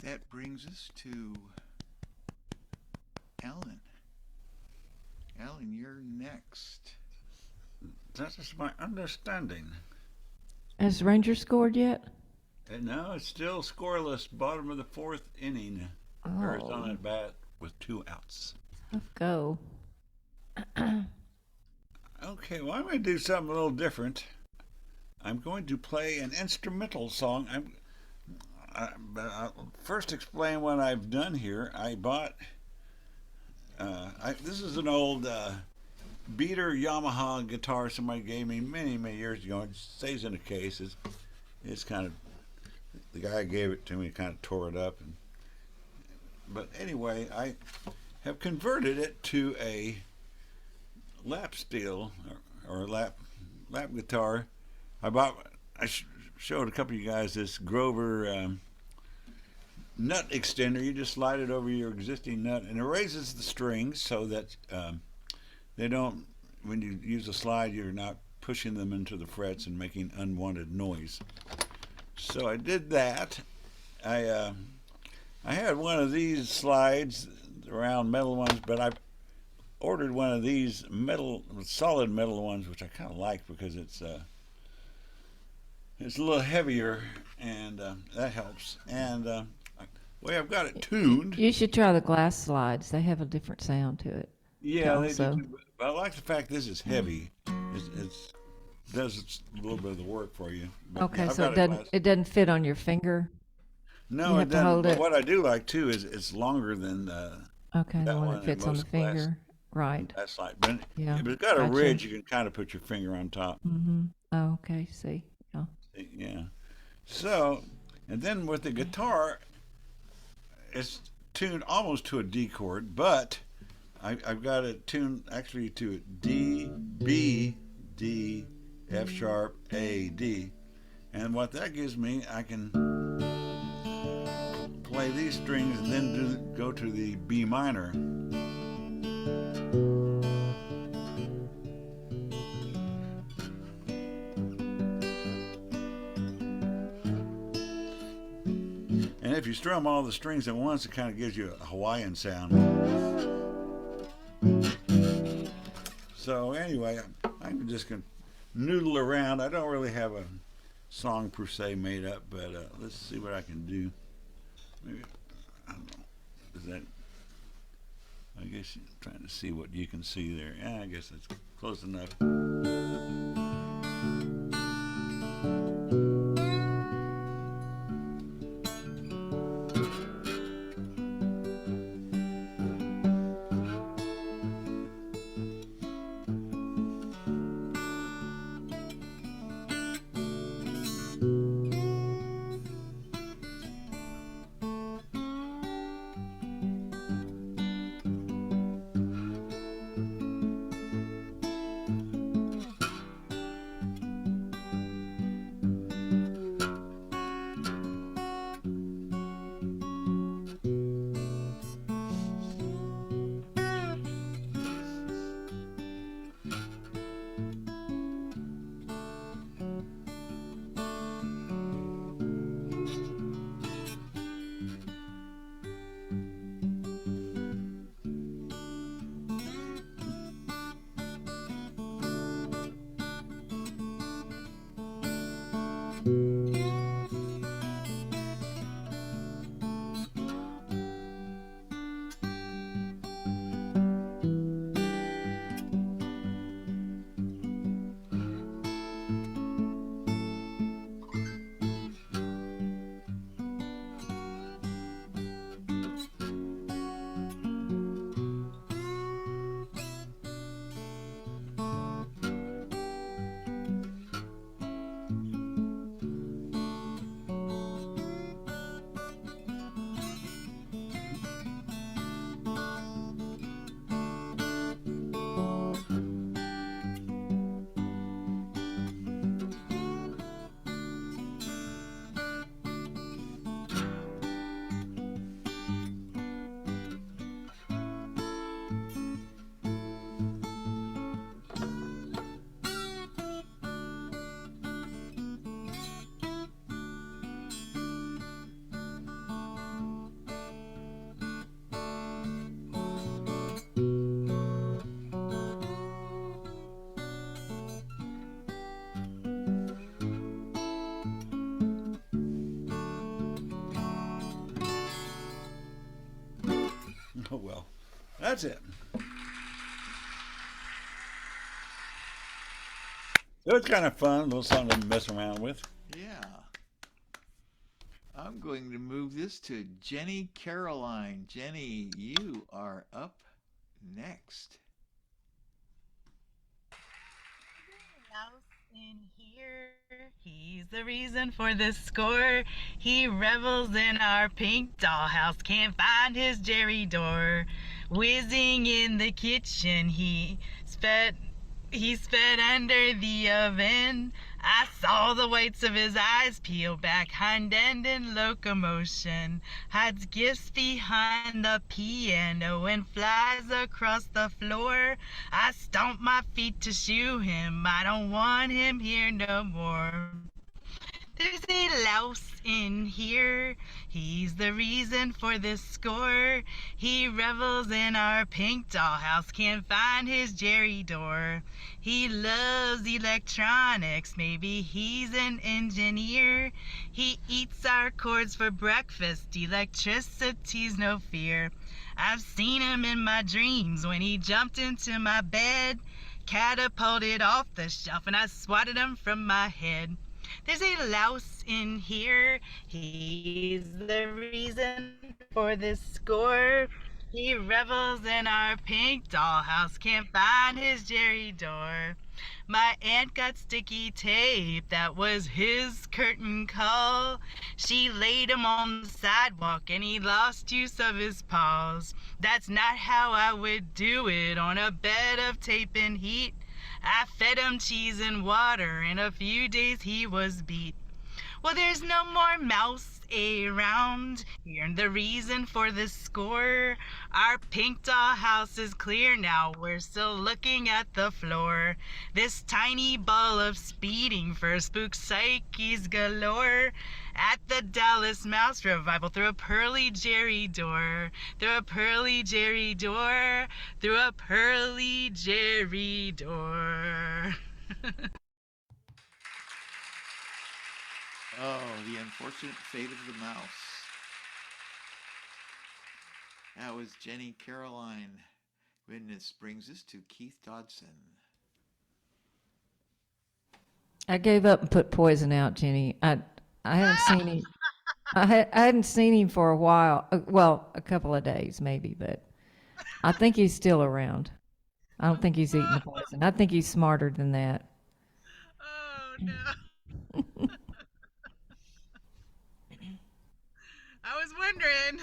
That brings us to Alan. Alan, you're next. That is my understanding. Has Ranger scored yet? And now it's still scoreless, bottom of the fourth inning. Arizona at bat with 2 outs. Let's go. Okay, well, I'm going to do something a little different. I'm going to play an instrumental song. I'll first explain what I've done here. I bought, this is an old beater Yamaha guitar somebody gave me many, many years ago. It stays in a case. It's kind of, the guy who gave it to me kind of tore it up. But anyway, I have converted it to a lap steel or lap guitar. I showed a couple of you guys this Grover nut extender. You just slide it over your existing nut, and it raises the strings so that they don't, when you use a slide, you're not pushing them into the frets and making unwanted noise. So I did that. I had one of these slides around metal ones, but I ordered one of these solid metal ones, which I kind of like because it's a little heavier, and that helps. And well, I've got it tuned. You should try the glass slides. They have a different sound to it. Yeah, they do. Also. Too, but I like the fact this is heavy. It's does a little bit of the work for you. But, Okay, yeah, I've so got a glass. it doesn't fit on your finger. No, you it have to doesn't. hold But it. what I do like too is it's longer than Okay, the that one one that and fits on the most glass. finger. Right. That's like, but Yeah, if it's got a gotcha. ridge, you can kind of put your finger on top. Mm-hmm. Oh, okay. See. Yeah. Yeah. So, and then with the guitar, it's tuned almost to a D chord, but I've got it tuned actually to D, B, D, F sharp, A, D. And what that gives me, I can play these strings and then go to the B minor. And if you strum all the strings at once, it kind of gives you a Hawaiian sound. So anyway, I'm just going to noodle around. I don't really have a song per se made up, but let's see what I can do. Maybe, I don't know. Is that, I guess you're trying to see what you can see there. Yeah, I guess that's close enough. Oh, well, that's it. So it's kind of fun, a little something to mess around with. Yeah. I'm going to move this to Jenni Caroline. Jenni, you are up next. In here, he's the reason for the score. He revels in our pink dollhouse, can't find his Jerry door. Whizzing in the kitchen, he sped under the oven. I saw the whites of his eyes peel back, hind end in locomotion. Hides gifts behind the piano and flies across the floor. I stomp my feet to shoo him, I don't want him here no more. There's a louse in here. He's the reason for this score. He revels in our pink dollhouse. Can't find his Jerry door. He loves electronics. Maybe he's an engineer. He eats our cords for breakfast. Electricity's no fear. I've seen him in my dreams when he jumped into my bed, catapulted off the shelf, and I swatted him from my head. There's a louse in here. He's the reason for this score. He revels in our pink dollhouse. Can't find his Jerry door. My aunt got sticky tape. That was his curtain call. She laid him on the sidewalk and he lost use of his paws. That's not how I would do it on a bed of tape and heat. I fed him cheese and water. In a few days he was beat. Well, there's no more mouse around. You're the reason for this score. Our pink dollhouse is clear now. We're still looking at the floor. This tiny ball of speeding for spook psyches galore. At the Dallas Mouse Revival, through a pearly Jerry door. Through a pearly Jerry door. Through a pearly Jerry door. Oh, the unfortunate fate of the mouse. That was Jenni Caroline. Witness brings us to Keith Dodson. I gave up and put Poison out, Jenny. I haven't seen him. I hadn't seen him for a while. Well, a couple of days maybe, but I think he's still around. I don't think he's eating the poison. I think he's smarter than that. Oh, no. I was wondering.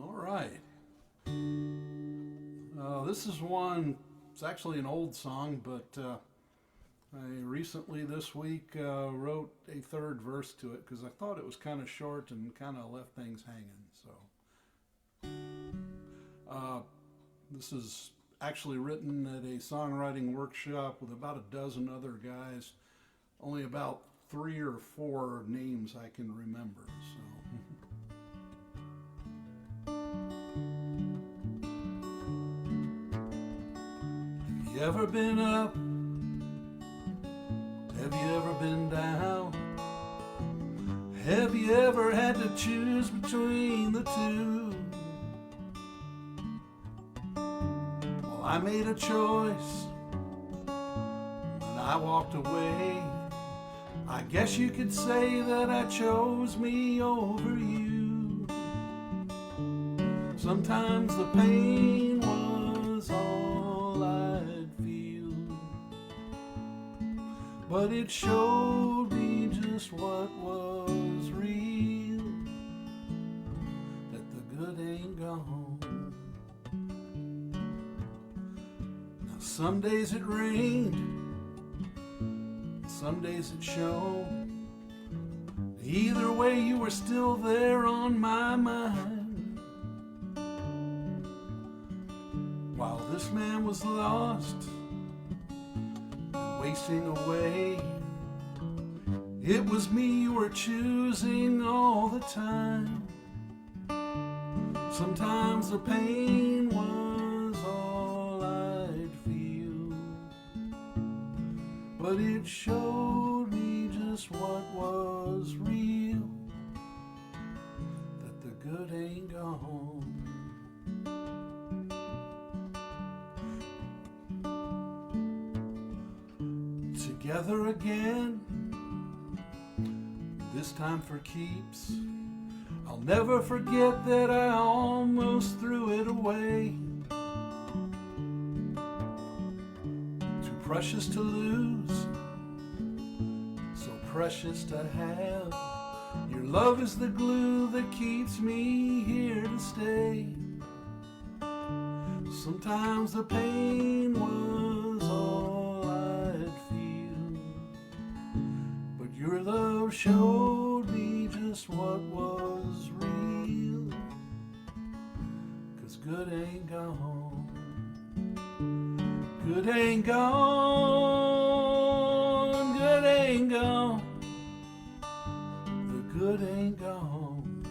All right. This is one, it's actually an old song, but I recently this week wrote a third verse to it because I thought it was kind of short and kind of left things hanging. So this is actually written at a songwriting workshop with about a dozen other guys. Only about 3 or 4 names I can remember. So. Have you ever been up? Have you ever been down? Have you ever had to choose between the two? Well, I made a choice when I walked away. I guess you could say that I chose me over you. Sometimes the pain was all I'd feel, but it showed me just what was real, that the good ain't gone. Now some days it rained, some days it shone. Either way, you were still there on my mind. While this man was lost and wasting away, it was me you were choosing all the time. Sometimes the pain was all I'd feel, but it showed me just what was real, that the good ain't gone. Together again, this time for keeps. I'll never forget that I almost threw it away. Too precious to lose, so precious to have. Your love is the glue that keeps me here to stay. Sometimes the pain was all I'd feel, but your love showed me just what was real, 'cause good ain't gone. Good ain't gone, good ain't gone, the good ain't gone.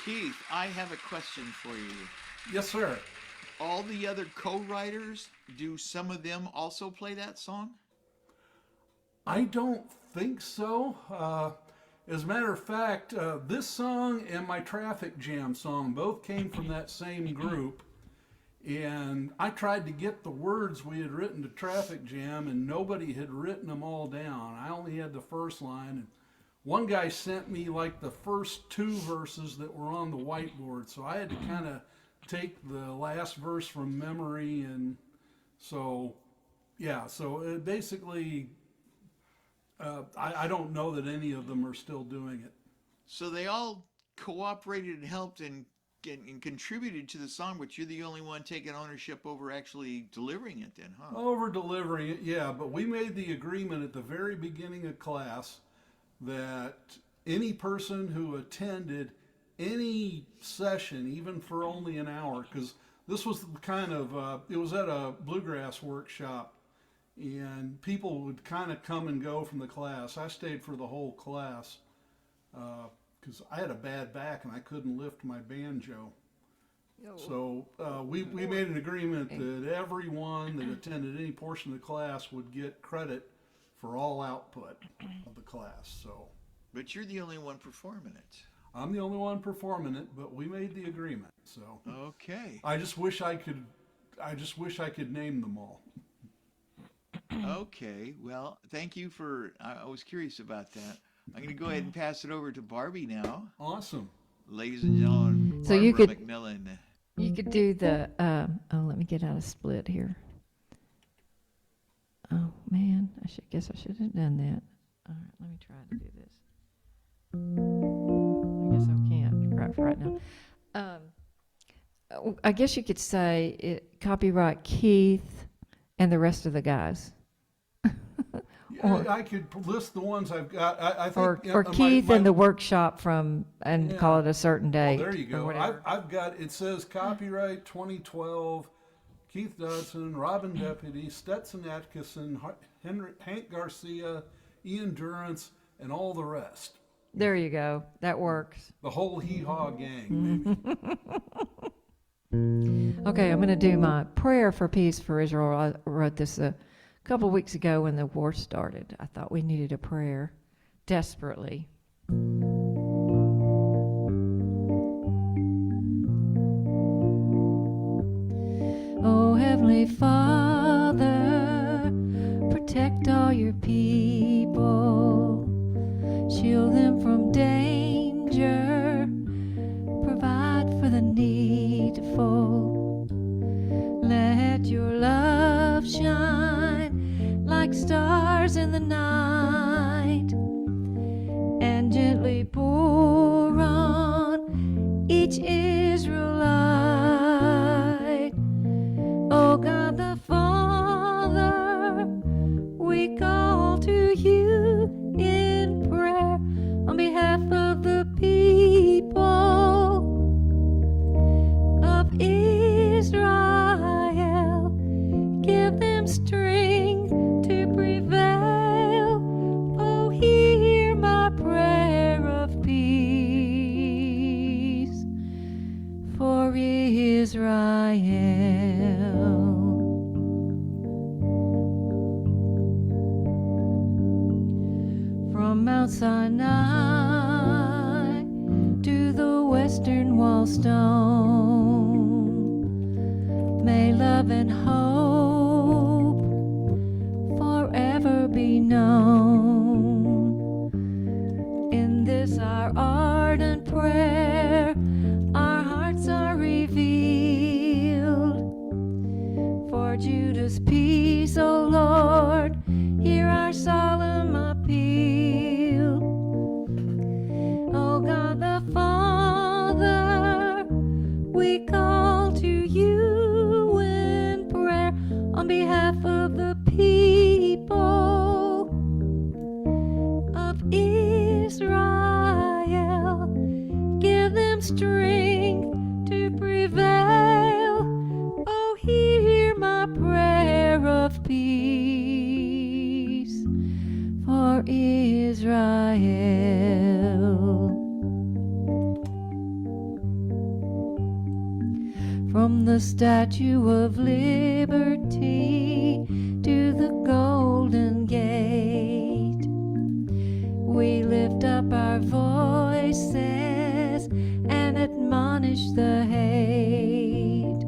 Keith, I have a question for you. Yes, sir. All the other co-writers, do some of them also play that song? I don't think so. As a matter of fact, this song and my Traffic Jam song both came from that same group. And I tried to get the words we had written to Traffic Jam, and nobody had written them all down. I only had the first line. And one guy sent me like the first two verses that were on the whiteboard. So I had to kind of take the last verse from memory. And so, yeah, so basically, I don't know that any of them are still doing it. So they all cooperated and helped and contributed to the song, but you're the only one taking ownership over actually delivering it then, huh? Over delivering it, yeah, but we made the agreement at the very beginning of class that any person who attended any session, even for only an hour, because this was kind of, it was at a bluegrass workshop, and people would kind of come and go from the class. I stayed for the whole class because I had a bad back and I couldn't lift my banjo. So we made an agreement that everyone that attended any portion of the class would get credit for all output of the class. So, But you're the only one performing it. I'm the only one performing it, but we made the agreement. So Okay. I just wish I could name them all. Okay. Well, thank you for. I was curious about that. I'm going to go ahead and pass it over to Barbie now, Awesome. ladies and gentlemen. So you Barbara could- McMillen. You could do the, let me get out of split here. Oh, man, guess I should have done that. All right, let me try to do this. I guess I can't right now. I guess you could say copyright Keith and the rest of the guys. Yeah, I could list the ones I've got. I think, Or Keith and the workshop from, and Yeah. call it a certain date. There you or go. whatever. I've got, it says copyright 2012, Keith Dodson, Robin Deputy, Stetson Atkinson, Hank Garcia, Ian Durrance, and all the rest. There you go. That works. The whole hee-haw gang. Okay, I'm going to do my prayer for peace for Israel. I wrote this a couple of weeks ago when the war started. I thought we needed a prayer desperately. Oh, Heavenly Father, protect all your people, shield them from danger, provide for the needful. Let your love shine like stars in the night, and gently pour on each Israelite. Oh God the Father, we call to you in prayer on behalf of the people of Israel. Give them strength to prevail. Oh, hear my prayer of peace for Israel. From Mount Sinai to the western wall stone, may love and hope forever be known. In this our ardent prayer, our hearts are revealed. For Judah's peace, O Lord, hear our solemn appeal. O God the Father, we call to you in prayer on behalf of the people of Israel. peace for Israel. From the Statue of Liberty to the Golden Gate, we lift up our voices and admonish the hate.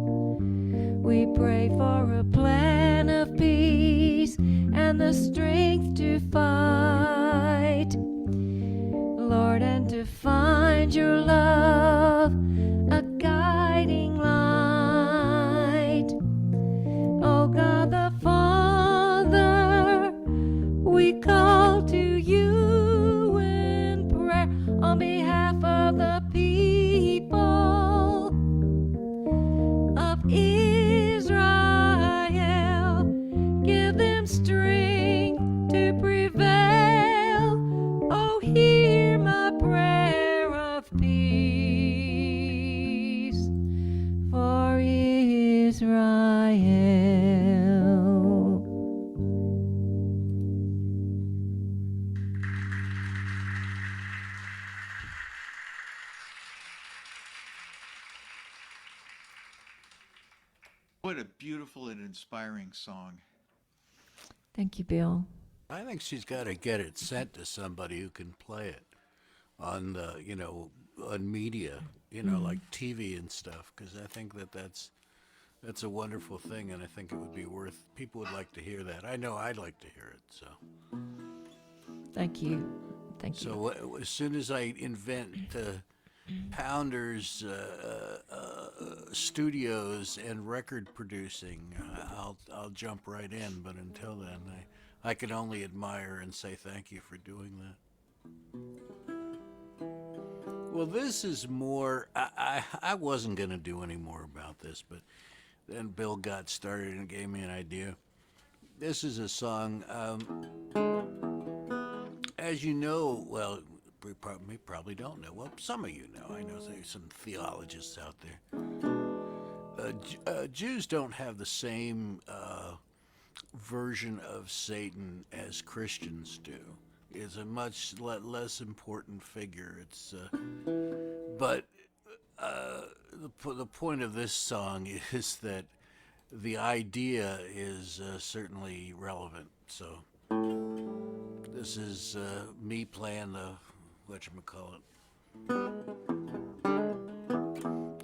We pray for a plan of peace and the strength to fight, Lord, and to find your love a guiding light. Oh God the Father, we call to you in prayer on behalf of the people of Israel. Give them strength to prevail. Oh, hear my prayer of peace for Israel. What a beautiful and inspiring song. Thank you, Bill. I think she's got to get it sent to somebody who can play it on the, on media, like TV and stuff, because I think that's a wonderful thing, and I think it would be people would like to hear that. I know I'd like to hear it, so. Thank you. Thank you. So as soon as I invent Pounders studios and record producing, I'll jump right in. But until then, I can only admire and say thank you for doing that. Well, this is more. I wasn't going to do any more about this, but then Bill got started and gave me an idea. This is a song. As you know, well, we probably don't know. Well, some of you know. I know there's some theologians out there. Jews don't have the same version of Satan as Christians do. It's a much less important figure. But the point of this song is that the idea is certainly relevant. So this is me playing the whatchamacallit.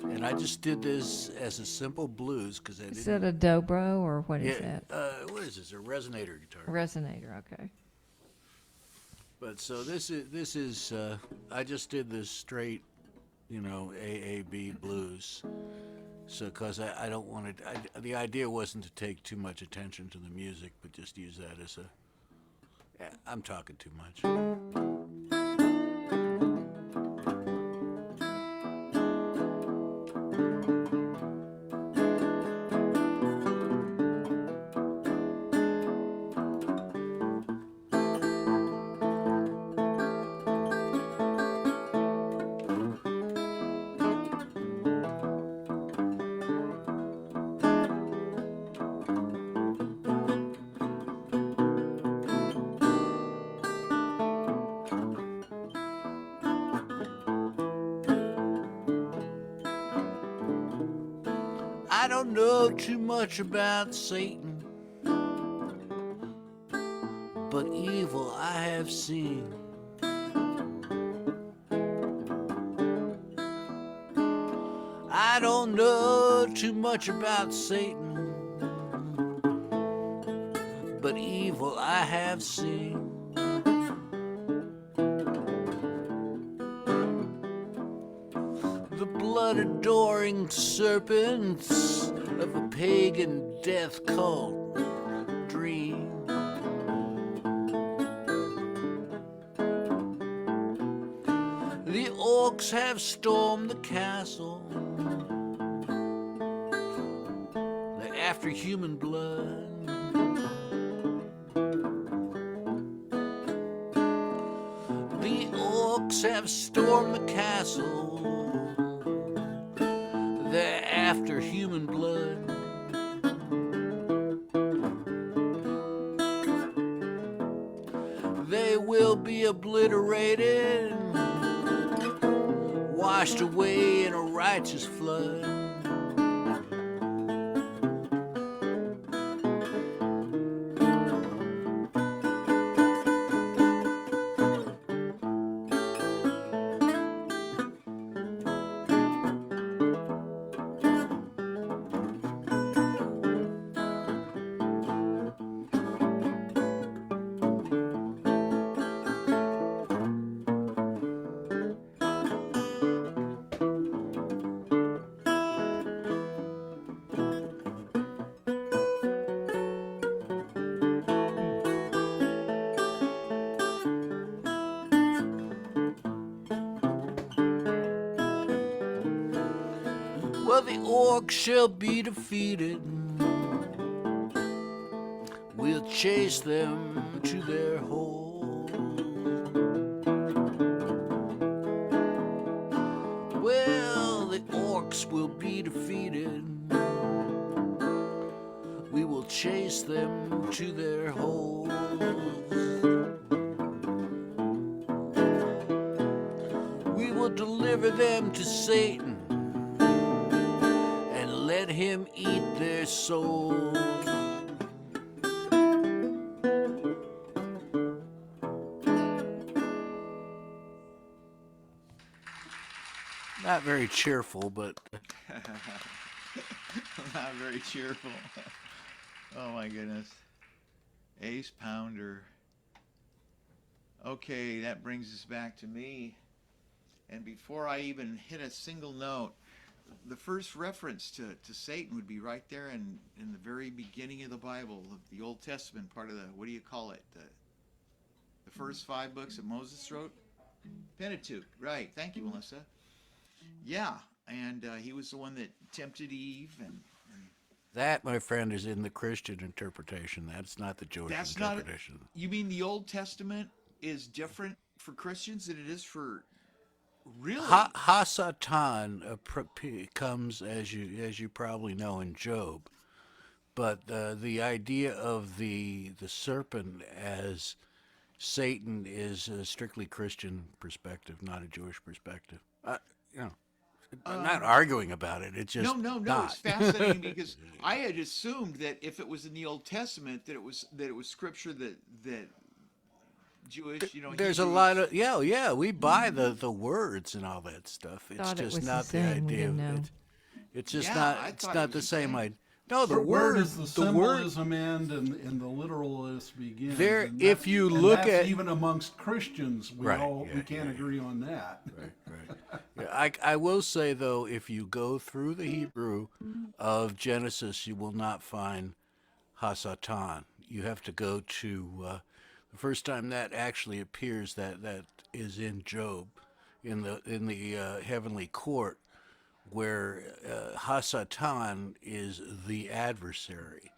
And I just did this as a simple blues because I didn't. Is that a dobro or what is that? What is this? A resonator guitar. Resonator, okay. But so this is I just did this straight, AAB blues. So because I don't want it. The idea wasn't to take too much attention to the music, but just use that as a. Yeah, I'm talking too much. I don't know too much about Satan, but evil I have seen. I don't know too much about Satan, but evil I have seen. The blood-adoring serpents of a pagan death cult dream. The orcs have stormed the castle. They're after human blood. The orcs have stormed the castle. They're after human blood. they will be obliterated, washed away in a righteous flood. Well, the orcs shall be defeated. We'll chase them to their hole. Well, the orcs will be defeated. We will chase them to their holes. We will deliver them to Satan and let him eat their souls. Not very cheerful, but Not very cheerful. Oh my goodness. Ace Pounder. Okay, that brings us back to me. And before I even hit a single note, the first reference to Satan would be right there in the very beginning of the Bible, of the Old Testament, part of the, what do you call it? The first 5 books that Moses wrote? Pentateuch, right. Thank you, Melissa. Yeah, and he was the one that tempted Eve, and that, my friend, is in the Christian interpretation. That's not the Jewish that's not. interpretation. You mean the Old Testament is different for Christians than it is for really? Hasatan comes, as you probably know, in Job, but the idea of the serpent as Satan is a strictly Christian perspective, not a Jewish perspective. I'm not arguing about it. It's just no. not. It's fascinating because I had assumed that if it was in the Old Testament, that it was scripture that Jewish, There's a Hebrews- lot of we buy the words and all that stuff. It's Thought it just was the not the same, we idea. didn't know. It's just Yeah, not. I It's thought not it the was the same same. idea. No, the Where word. does the word. symbolism end and the literalist begin? There, if you look at even amongst Christians, we Right, can't agree on that. Right. Yeah, I will say though, if you go through the Hebrew of Genesis, you will not find Hasatan. You have to go to the first time that actually appears. That is in Job, in the heavenly court, where Hasatan is the adversary,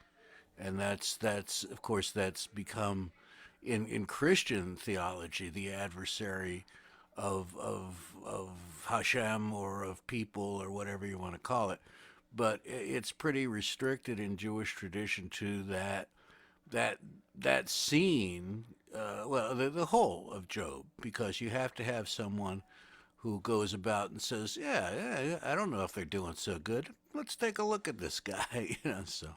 and that's of course that's become in Christian theology the adversary of Hashem or of people or whatever you want to call it, but it's pretty restricted in Jewish tradition to that scene. The whole of Job, because you have to have someone who goes about and says, yeah, I don't know if they're doing so good. Let's take a look at this guy. So,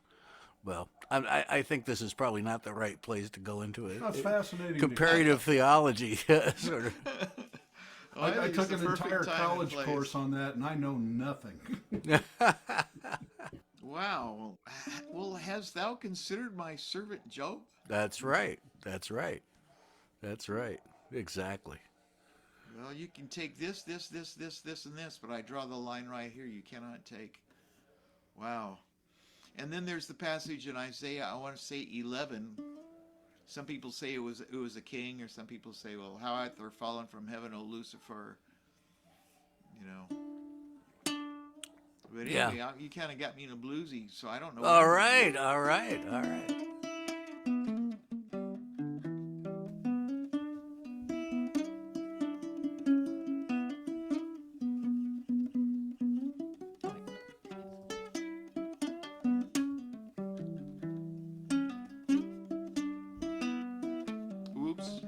well, I think this is probably not the right place to go into it. That's fascinating. Comparative theology, sort of. Well, I think took it's an the perfect entire time and college place. course on that, and I know nothing. Wow. Well, hast thou considered my servant Job? That's right. Exactly. Well, you can take this, and this, but I draw the line right here. You cannot take. Wow. And then there's the passage in Isaiah, I want to say 11. Some people say it was a king, or some people say, well, how art thou fallen from heaven, O Lucifer? But Yeah. anyway, you kind of got me in a bluesy, so I don't know. All right. Oops.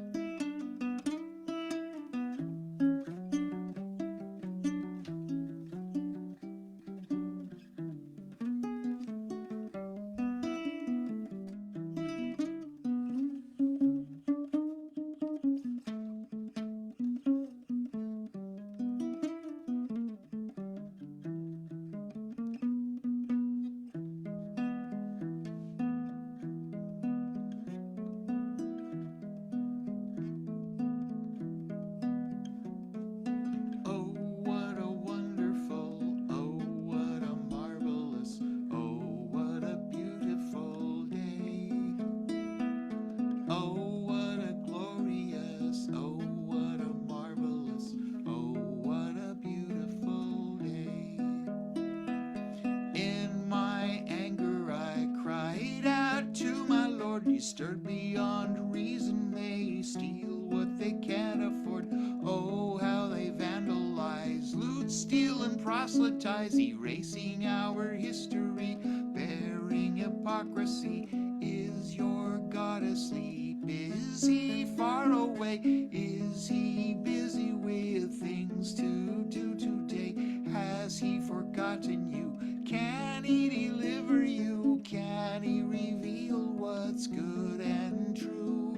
authority stirred beyond reason. They steal what they can't afford. Oh, how they vandalize, loot, steal, and proselytize, erasing our history, bearing hypocrisy. Is your God asleep? Is he far away? Is he busy with things to do today? Has he forgotten you? Can he deliver you? Can he reveal what's good and true?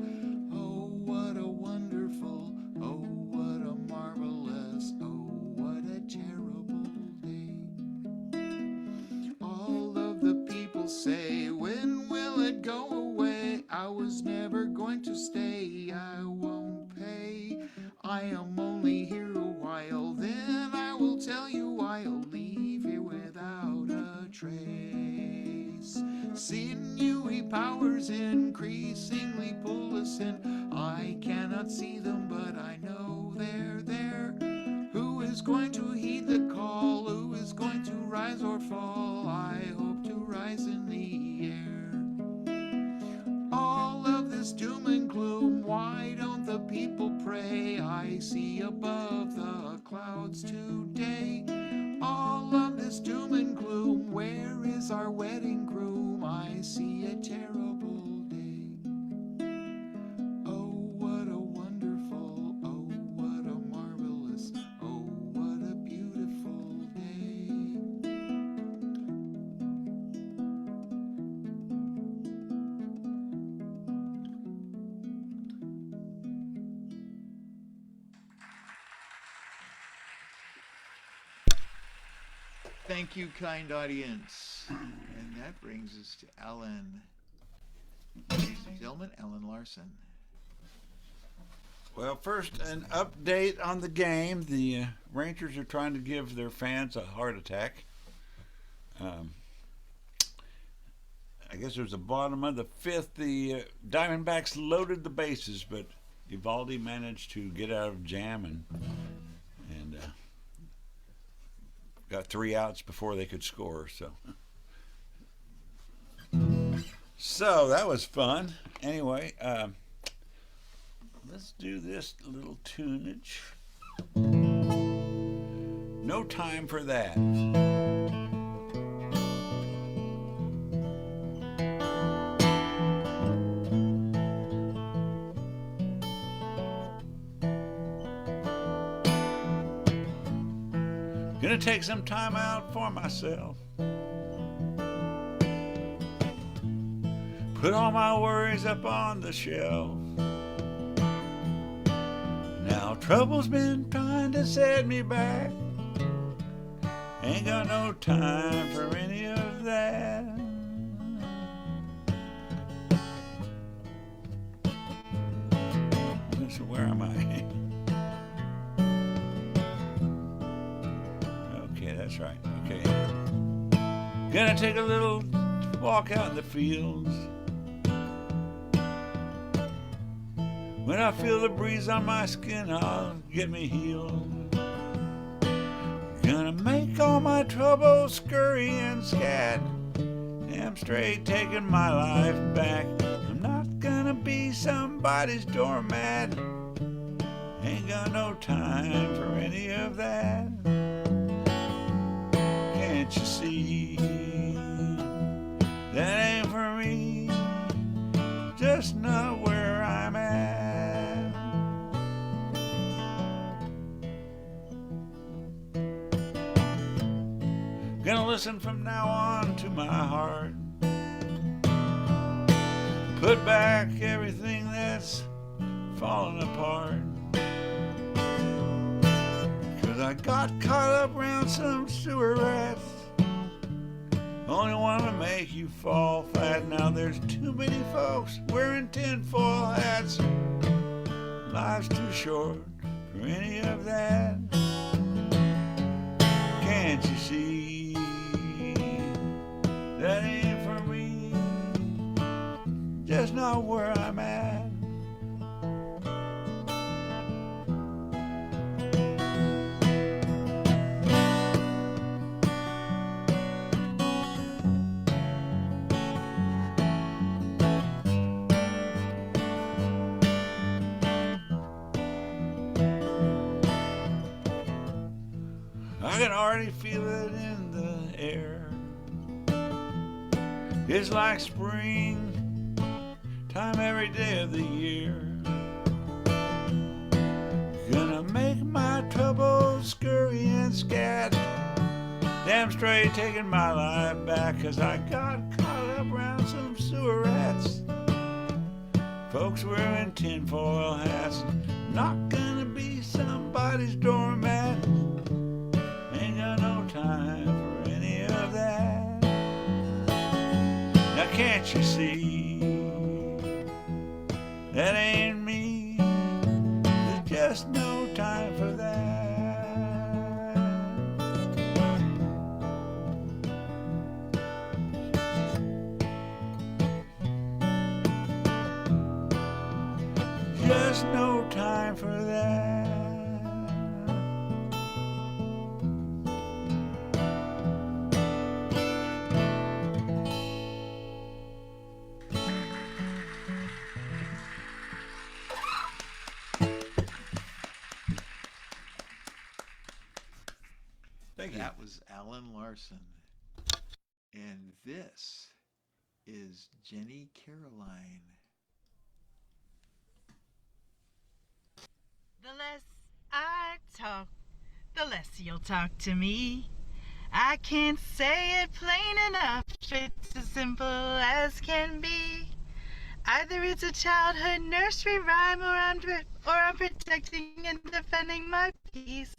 Oh, what a wonderful, oh, what a marvelous, oh, what a terrible day. All of the people say, when will it go away? I was never going to stay, I won't pay. I am only here a while, then I will tell you I'll leave here without a trace. Sinewy powers increasingly pull us in. I cannot see them, but I know they're there. Who is going to heed the call? Who is going to rise or fall? I hope to rise in the air. All of this doom and gloom, why don't the people pray? I see above the clouds today. All of this doom and gloom, where is our wedding groom? I see a terrible day. Oh, what a wonderful, oh, what a marvelous, oh, what a beautiful day. Thank you, kind audience. And that brings us to Ellen. Ladies and gentlemen, Ellen Larson. Well, first, an update on the game. The Rangers are trying to give their fans a heart attack. I guess it was the bottom of the fifth. The Diamondbacks loaded the bases, but Evaldi managed to get out of jam and got 3 outs before they could score. So that was fun. Anyway, let's do this little tunage. No time for that. Gonna take some time out for myself. Put all my worries up on the shelf. Now trouble's been trying to set me back. Ain't got no time for any of that. So where am I? Okay, that's right. Okay. Gonna take a little walk out in the fields. When I feel the breeze on my skin, I'll get me healed. Gonna make all my troubles scurry and scat. Damn straight taking my life back. I'm not gonna be somebody's doormat. Ain't got no time for any of that. Can't you see? That ain't for me. Just not where I'm at. Gonna listen from now on to my heart. Put back everything that's fallen apart. 'Cause I got caught up around some sewer rats. Only wanna make you fall flat. Now there's too many folks wearing tinfoil hats. Life's too short for any of that. Can't you see? That ain't for me. Just not where I'm at. can already feel it in the air. It's like spring time every day of the year. Gonna make my troubles scurry and scat. Damn straight taking my life back, 'cause I got caught up around some sewer rats. Folks wearing tinfoil hats. Not gonna be somebody's doormat. Ain't got no time for any of that. Now can't you see that ain't me? There's just no time for that. Just no time for that. Thank you. That was Alan Larson. And this is Jenni Caroline. The less I talk, the less you'll talk to me. I can't say it plain enough, it's as simple as can be. Either it's a childhood nursery rhyme, or I'm protecting and defending my peace.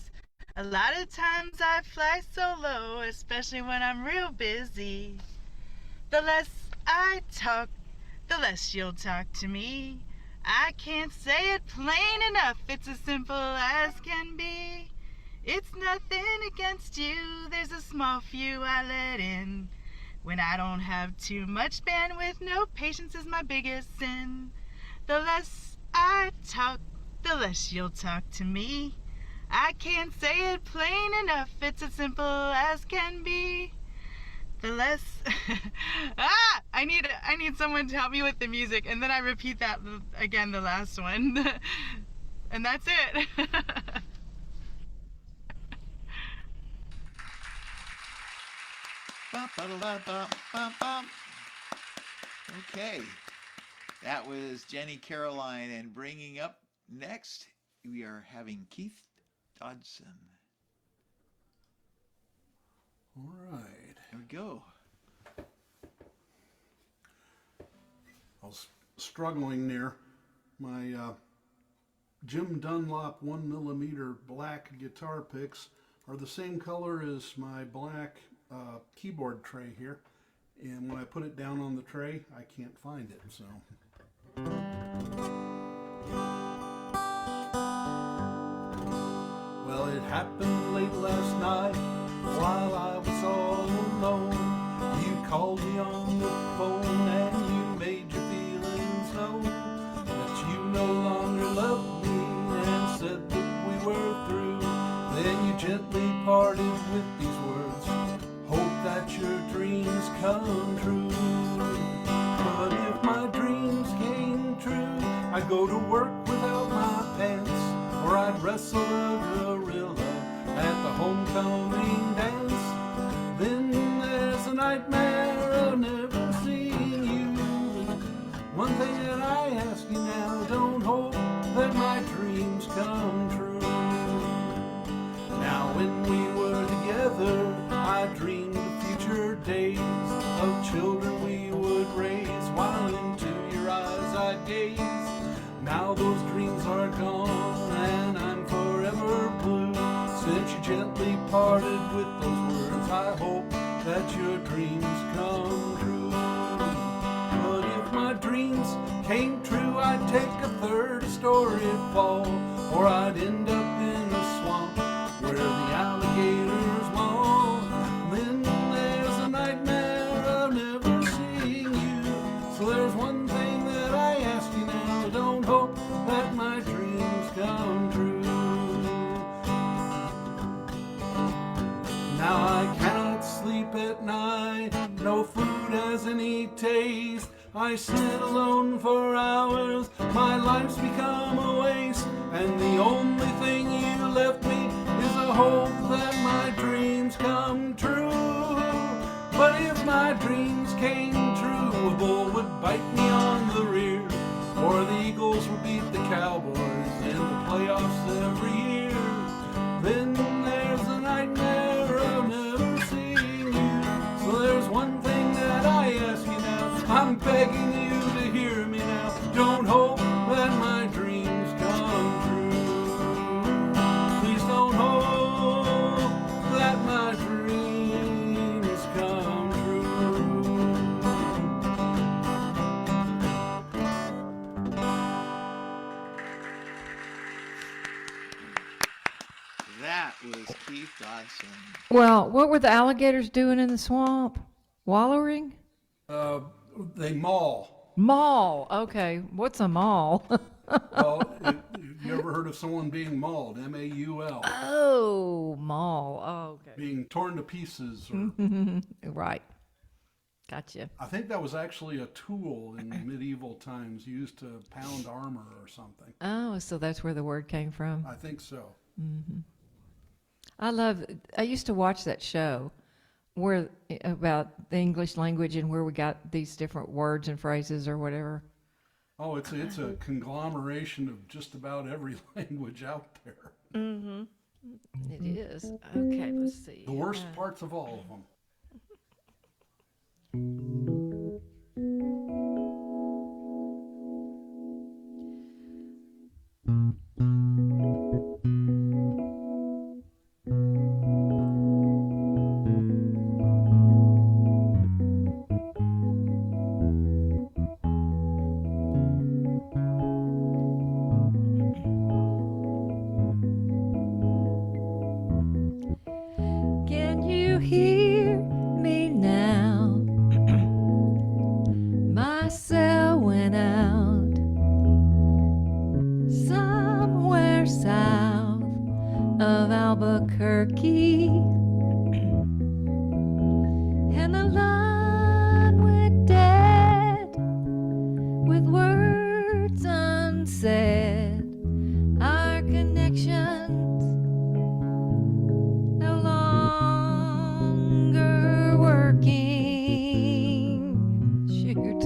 A lot of times I fly solo, especially when I'm real busy. The less I talk, the less you'll talk to me. I can't say it plain enough, it's as simple as can be. It's nothing against you, there's a small few I let in. When I don't have too much bandwidth, no patience is my biggest sin. The less I talk, the less you'll talk to me. I can't say it plain enough, it's as simple as can be. The less I need someone to help me with the music, and then I repeat that again, the last one. And that's it. Okay, that was Jenni Caroline, and bringing up next, we are having Keith Dodson. All right. There we go. I was struggling there. My Jim Dunlop 1mm black guitar picks are the same color as my black keyboard tray here. And when I put it down on the tray, I can't find it. So. Well, it happened late last night while I was all alone. You called me on the phone and you made your feelings known, that you no longer loved me and said that we were through. Then you gently parted with these words, hope that your dreams come true. But if my dreams came true, I'd go to work without my pants, or I'd wrestle a gorilla at the homecoming dance. Then there's a nightmare of never seeing you. One thing that I ask you now, don't hope that my dreams come true. Now when we were together, I dreamed of future days, of children we would raise, while into your eyes I gaze. Now those dreams are gone and I'm forever blue. Since you gently parted with those words, I hope that your dreams come true. But if my dreams came true, I'd take a third-story fall, or I'd end up in a swamp where the alligators maul. Then there's a nightmare of never seeing you. So there's one thing that I ask you now, don't hope that my dreams come true. Now I cannot sleep at night, no food has any taste. I sit alone for hours, my life's become a waste, and the only thing you left me is a hope that my dreams was Keith Dodson. Well, what were the alligators doing in the swamp? Wallowing? They maul. Maul. Okay. What's a maul? Well, you ever heard of someone being mauled? M-A-U-L. Oh, maul. Oh, okay. Being torn to pieces. Or, Right. Gotcha. I think that was actually a tool in medieval times used to pound armor or something. Oh, so that's where the word came from. I think so. I used to watch that show where about the English language and where we got these different words and phrases or whatever. Oh, it's a conglomeration of just about every language out there. It is. Okay, let's see. The worst parts of all of them. Can you hear me now? My cell went out somewhere south of Albuquerque, and the line went dead with words unsaid. Our connections no longer working. Shoot.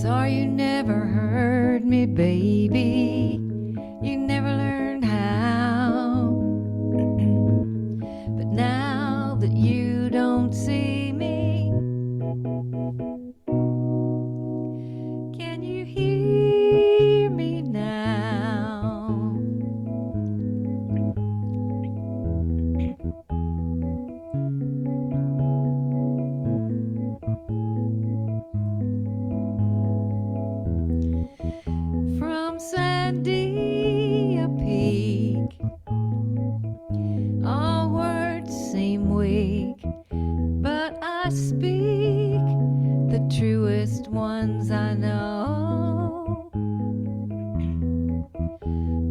Sorry you never heard me, baby. You never learned how. But now that you don't see me, can you hear me now? From Sandia Peak, all words seem weak, but I speak the truest ones I know.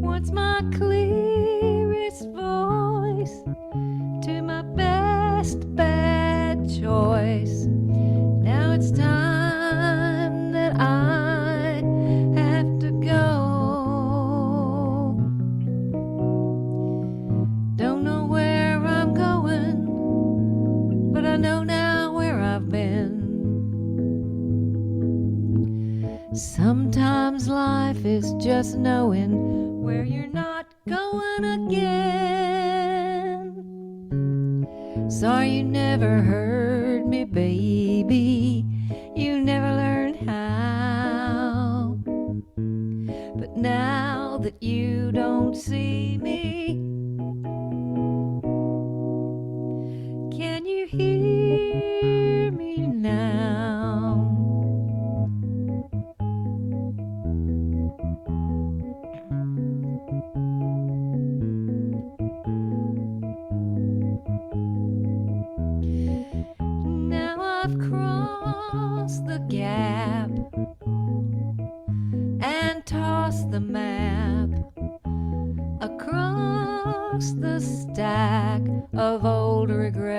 Once my clearest voice to my best bad choice. Now it's time that I have to go. Don't know where I'm going, but I know now where I've been. Sometimes life is just knowing where you're not going again. Sorry you never heard me, baby. You never learned how. But now that you don't see me, can you hear me now? Now I've crossed the gap and tossed the map across the stack of old regrets,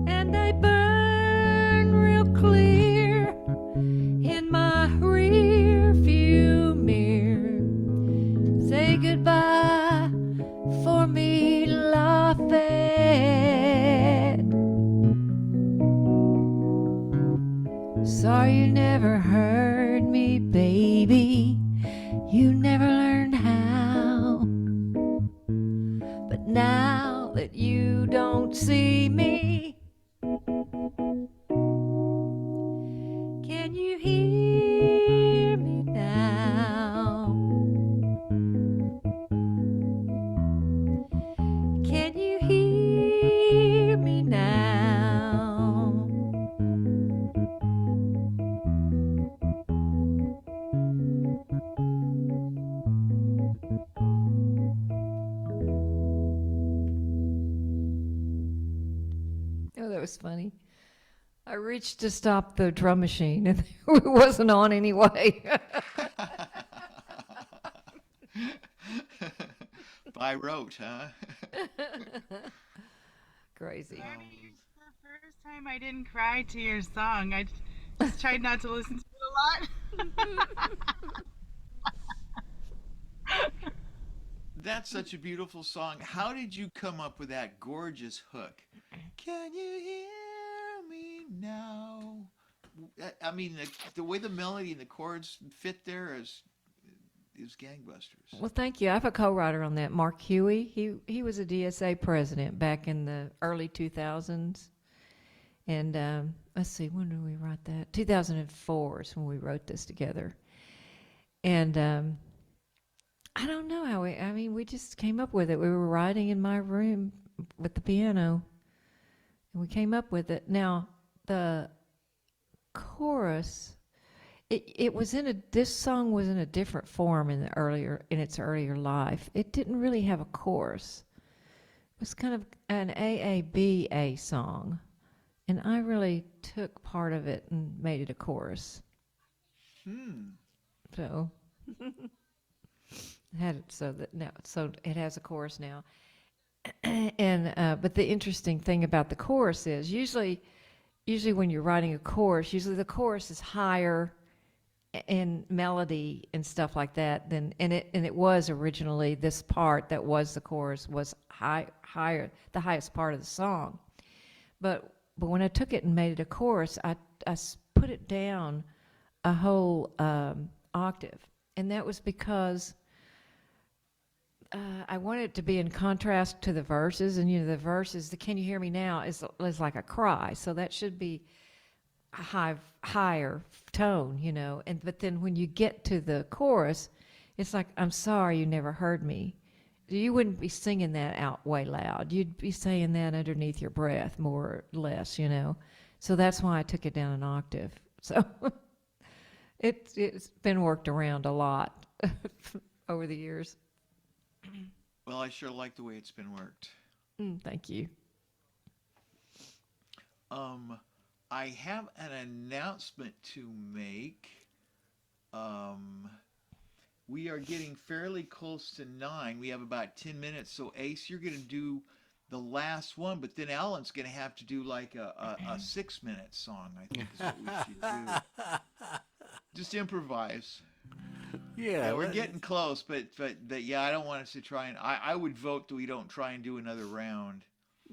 and I burn real clear in my rear view mirror. Say goodbye for me, Lafayette. Sorry you never heard me, baby. You never learned how. But now that you don't see me, can you hear me now? Can you hear me now? was funny. I reached to stop the drum machine and it wasn't on anyway. By rote, huh? Crazy. It's the first time I didn't cry to your song. I just tried not to listen to it a lot. That's such a beautiful song. How did you come up with that gorgeous hook? Can you hear me now? I mean, the way the melody and the chords fit there is gangbusters. Well, thank you. I have a co-writer on that, Mark Huey. He was a DSA president back in the early 2000s. And let's see, when did we write that? 2004 is when we wrote this together. And I don't know how we just came up with it. We were writing in my room with the piano, and we came up with it. Now, the chorus, this song was in a different form in its earlier life. It didn't really have a chorus. It was kind of an AABA song, and I really took part of it and made it a chorus. So had it so it has a chorus now. And but the interesting thing about the chorus is usually when you're writing a chorus, usually the chorus is higher in melody and stuff like that and it was originally this part that was the chorus was higher, the highest part of the song. But when I took it and made it a chorus, I put it down a whole octave, and that was because I wanted it to be in contrast to the verses, and the verses, the "Can you hear me now" is like a cry, so that should be a higher tone, but then when you get to the chorus, it's like, "I'm sorry you never heard me." You wouldn't be singing that out way loud. You'd be saying that underneath your breath, more or less, So that's why I took it down an octave. So it's been worked around a lot over the years. Well, I sure like the way it's been worked. Thank you. I have an announcement to make. We are getting fairly close to 9. We have about 10 minutes. So, Ace, you're going to do the last one, but then Alan's going to have to do like a 6-minute song, I think is what we should do. Just improvise. Yeah, We're getting close, but yeah, I don't want us to try and I would vote that we don't try and do another round.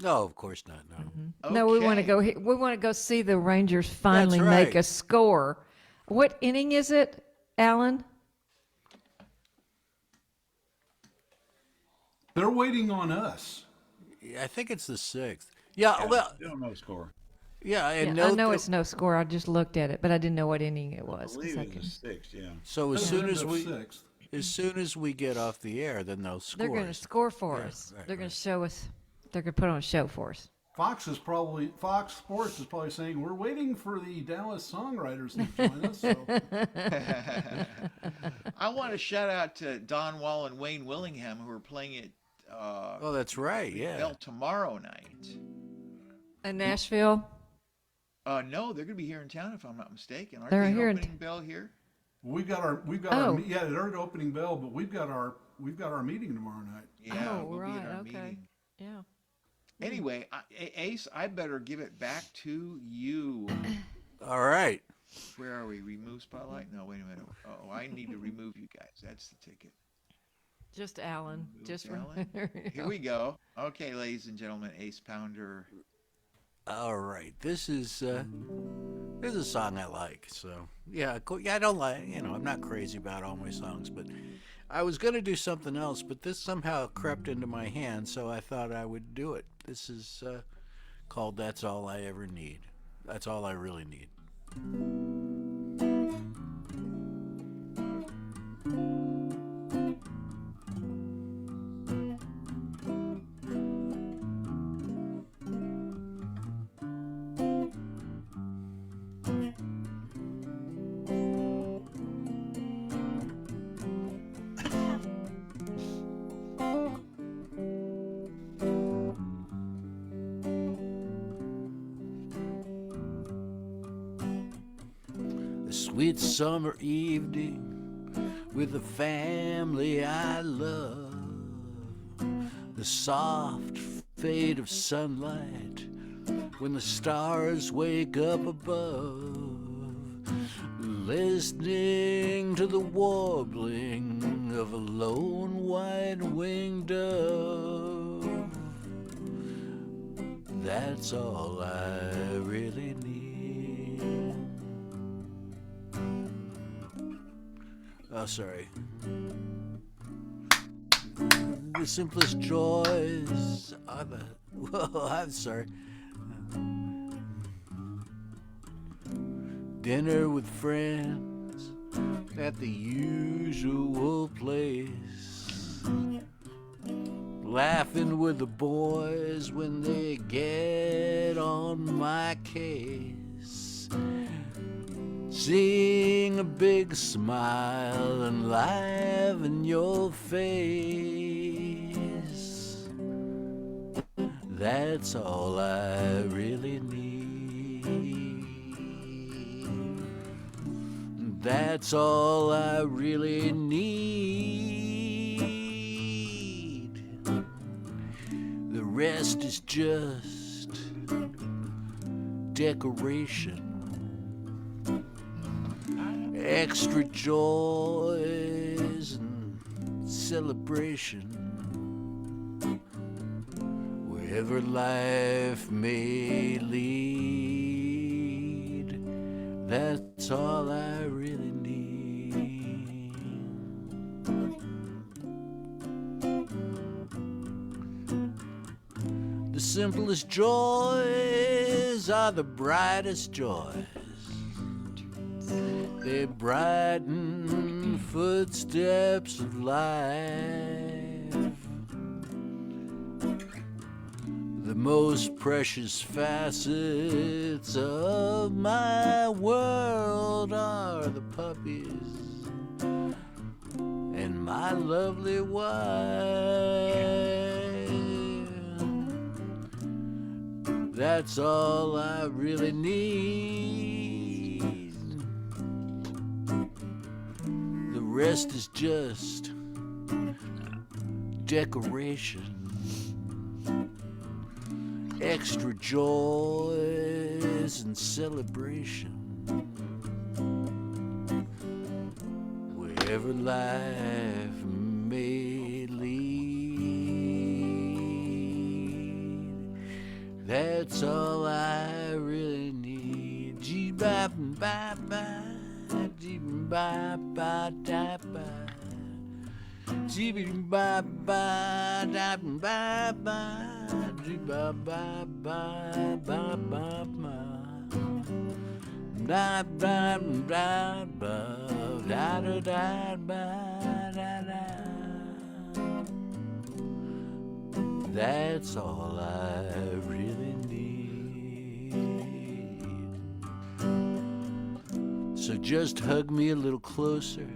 No, of course not. No. Mm-hmm. No, we want to go. We want to go see the Rangers finally That's right. make a score. What inning is it, Alan? They're waiting on us. I think it's the 6th. Yeah, well, Still no score. yeah, I know it's no score. I just looked at it, but I didn't know what inning it was. I believe it was the 6th, yeah. So They'll end up 6th. as soon as we get off the air, then they'll score. They're going to score for us. right, They're going right. to show us. They're going to put on a show for us. Fox Sports is probably saying we're waiting for the Dallas songwriters to join us. So. I want to shout out to Don Wall and Wayne Willingham, who are playing it Oh, that's right. Yeah. Bell tomorrow night. In Nashville? No, they're going to be here in town if I'm not mistaken. Aren't They're they here in opening bell here? We've got our yeah, it already opening bell, but we've got our meeting tomorrow night. Yeah, Oh, we'll be right, at our okay. meeting. Yeah. Anyway, Ace, I better give it back to you. All right. Where are we? Remove spotlight? No, wait a minute. Oh, I need to remove you guys. That's the ticket. Just Alan. Remove Just Alan. Here we go. Okay, ladies and gentlemen, Ace Pounder. All right. This is a song I like. So yeah, I don't like. I'm not crazy about all my songs, but I was gonna do something else, but this somehow crept into my hand, so I thought I would do it. This is called "That's All I Ever Need." That's all I really need. sweet summer evening with the family I love. The soft fade of sunlight when the stars wake up above. Listening to the warbling of a lone white-winged dove. That's all I really need. Oh, sorry. The simplest joys are the... Whoa, I'm sorry. Dinner with friends at the usual place. Laughing with the boys when they get on my case. Seeing a big smile and laugh in your face. That's all I really need. That's all I really need. The rest is just decoration. Extra joys and celebration. Wherever life may lead, that's all I really need. The simplest joys are the brightest joys. They brighten footsteps of life. The most precious facets of my world are the puppies and my lovely wife. That's all I really need. The rest is just decoration. Extra joys and celebration. Wherever life may lead, that's all I really need. Gee-ba-ba-ba, gee-ba-ba-da-ba. Gee-ba-ba-da-ba-ba, gee-ba-ba-ba-ba-ba-ba. Da-da-da-ba-da-da-da-da. That's all I really need. So just hug me a little closer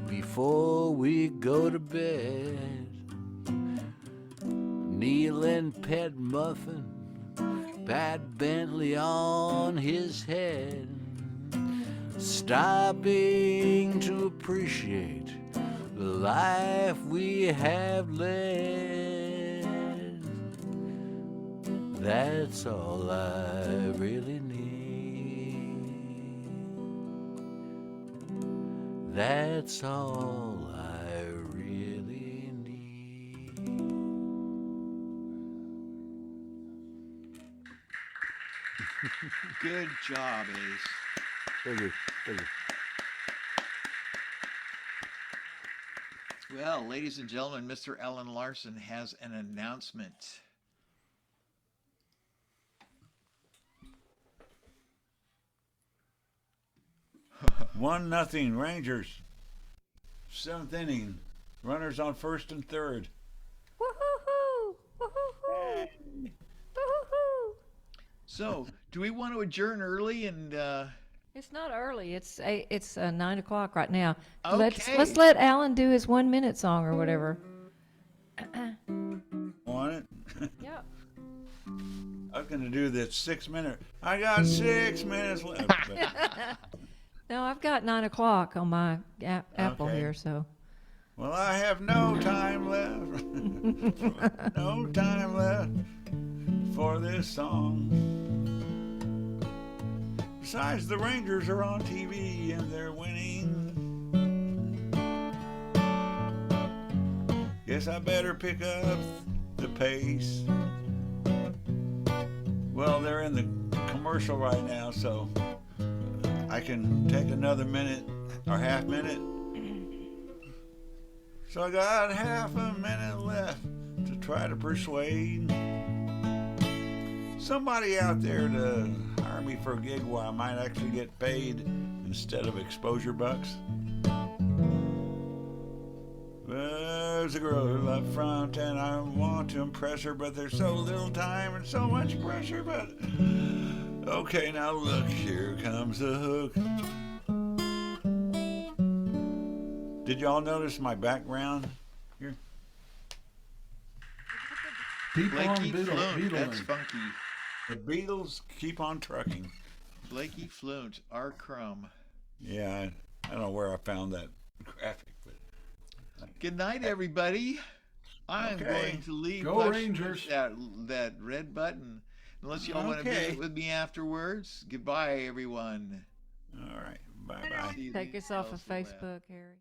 before we go to bed. Kneel and pet Muffin, pat Bentley on his head, stopping to appreciate the life we have led. That's all I really need. That's all I really need. Good job, Ace. Thank you. Thank you. Well, ladies and gentlemen, Mr. Alan Larson has an announcement. One nothing Rangers. Seventh inning. Runners on first and third. Woo-hoo-hoo! Woo-hoo-hoo! Woo-hoo-hoo! So, do we want to adjourn early and It's not early. It's 9 o'clock right now. Okay. Let's let Alan do his 1 minute song or whatever. Want it? Yep. I was going to do this 6 minute. I got 6 minutes left. No, I've got 9 o'clock on my Apple Okay. here, so. Well, I have no time left. No time left for this song. Besides, the Rangers are on TV and they're winning. Guess I better pick up the pace. Well, they're in the commercial right now, so I can take another minute or half minute. So I got half a minute left to try to persuade somebody out there to hire me for a gig where I might actually get paid instead of exposure bucks. There's a girl up front and I want to impress her, but there's so little time and so much pressure. But okay, now look, here comes the hook. Did y'all notice my background here? People on Blakey Fluent. That's Beetling. funky. The Beatles keep on trucking. Blakey Fluent, R. Crumb. Yeah, I don't know where I found that graphic, but Good night, everybody. I'm Okay. going to leave. Go push Rangers. That red button. Unless y'all want to Okay. visit with me afterwards. Goodbye, everyone. all right, bye-bye. See you Take us off of elsewhere. Facebook, Harry.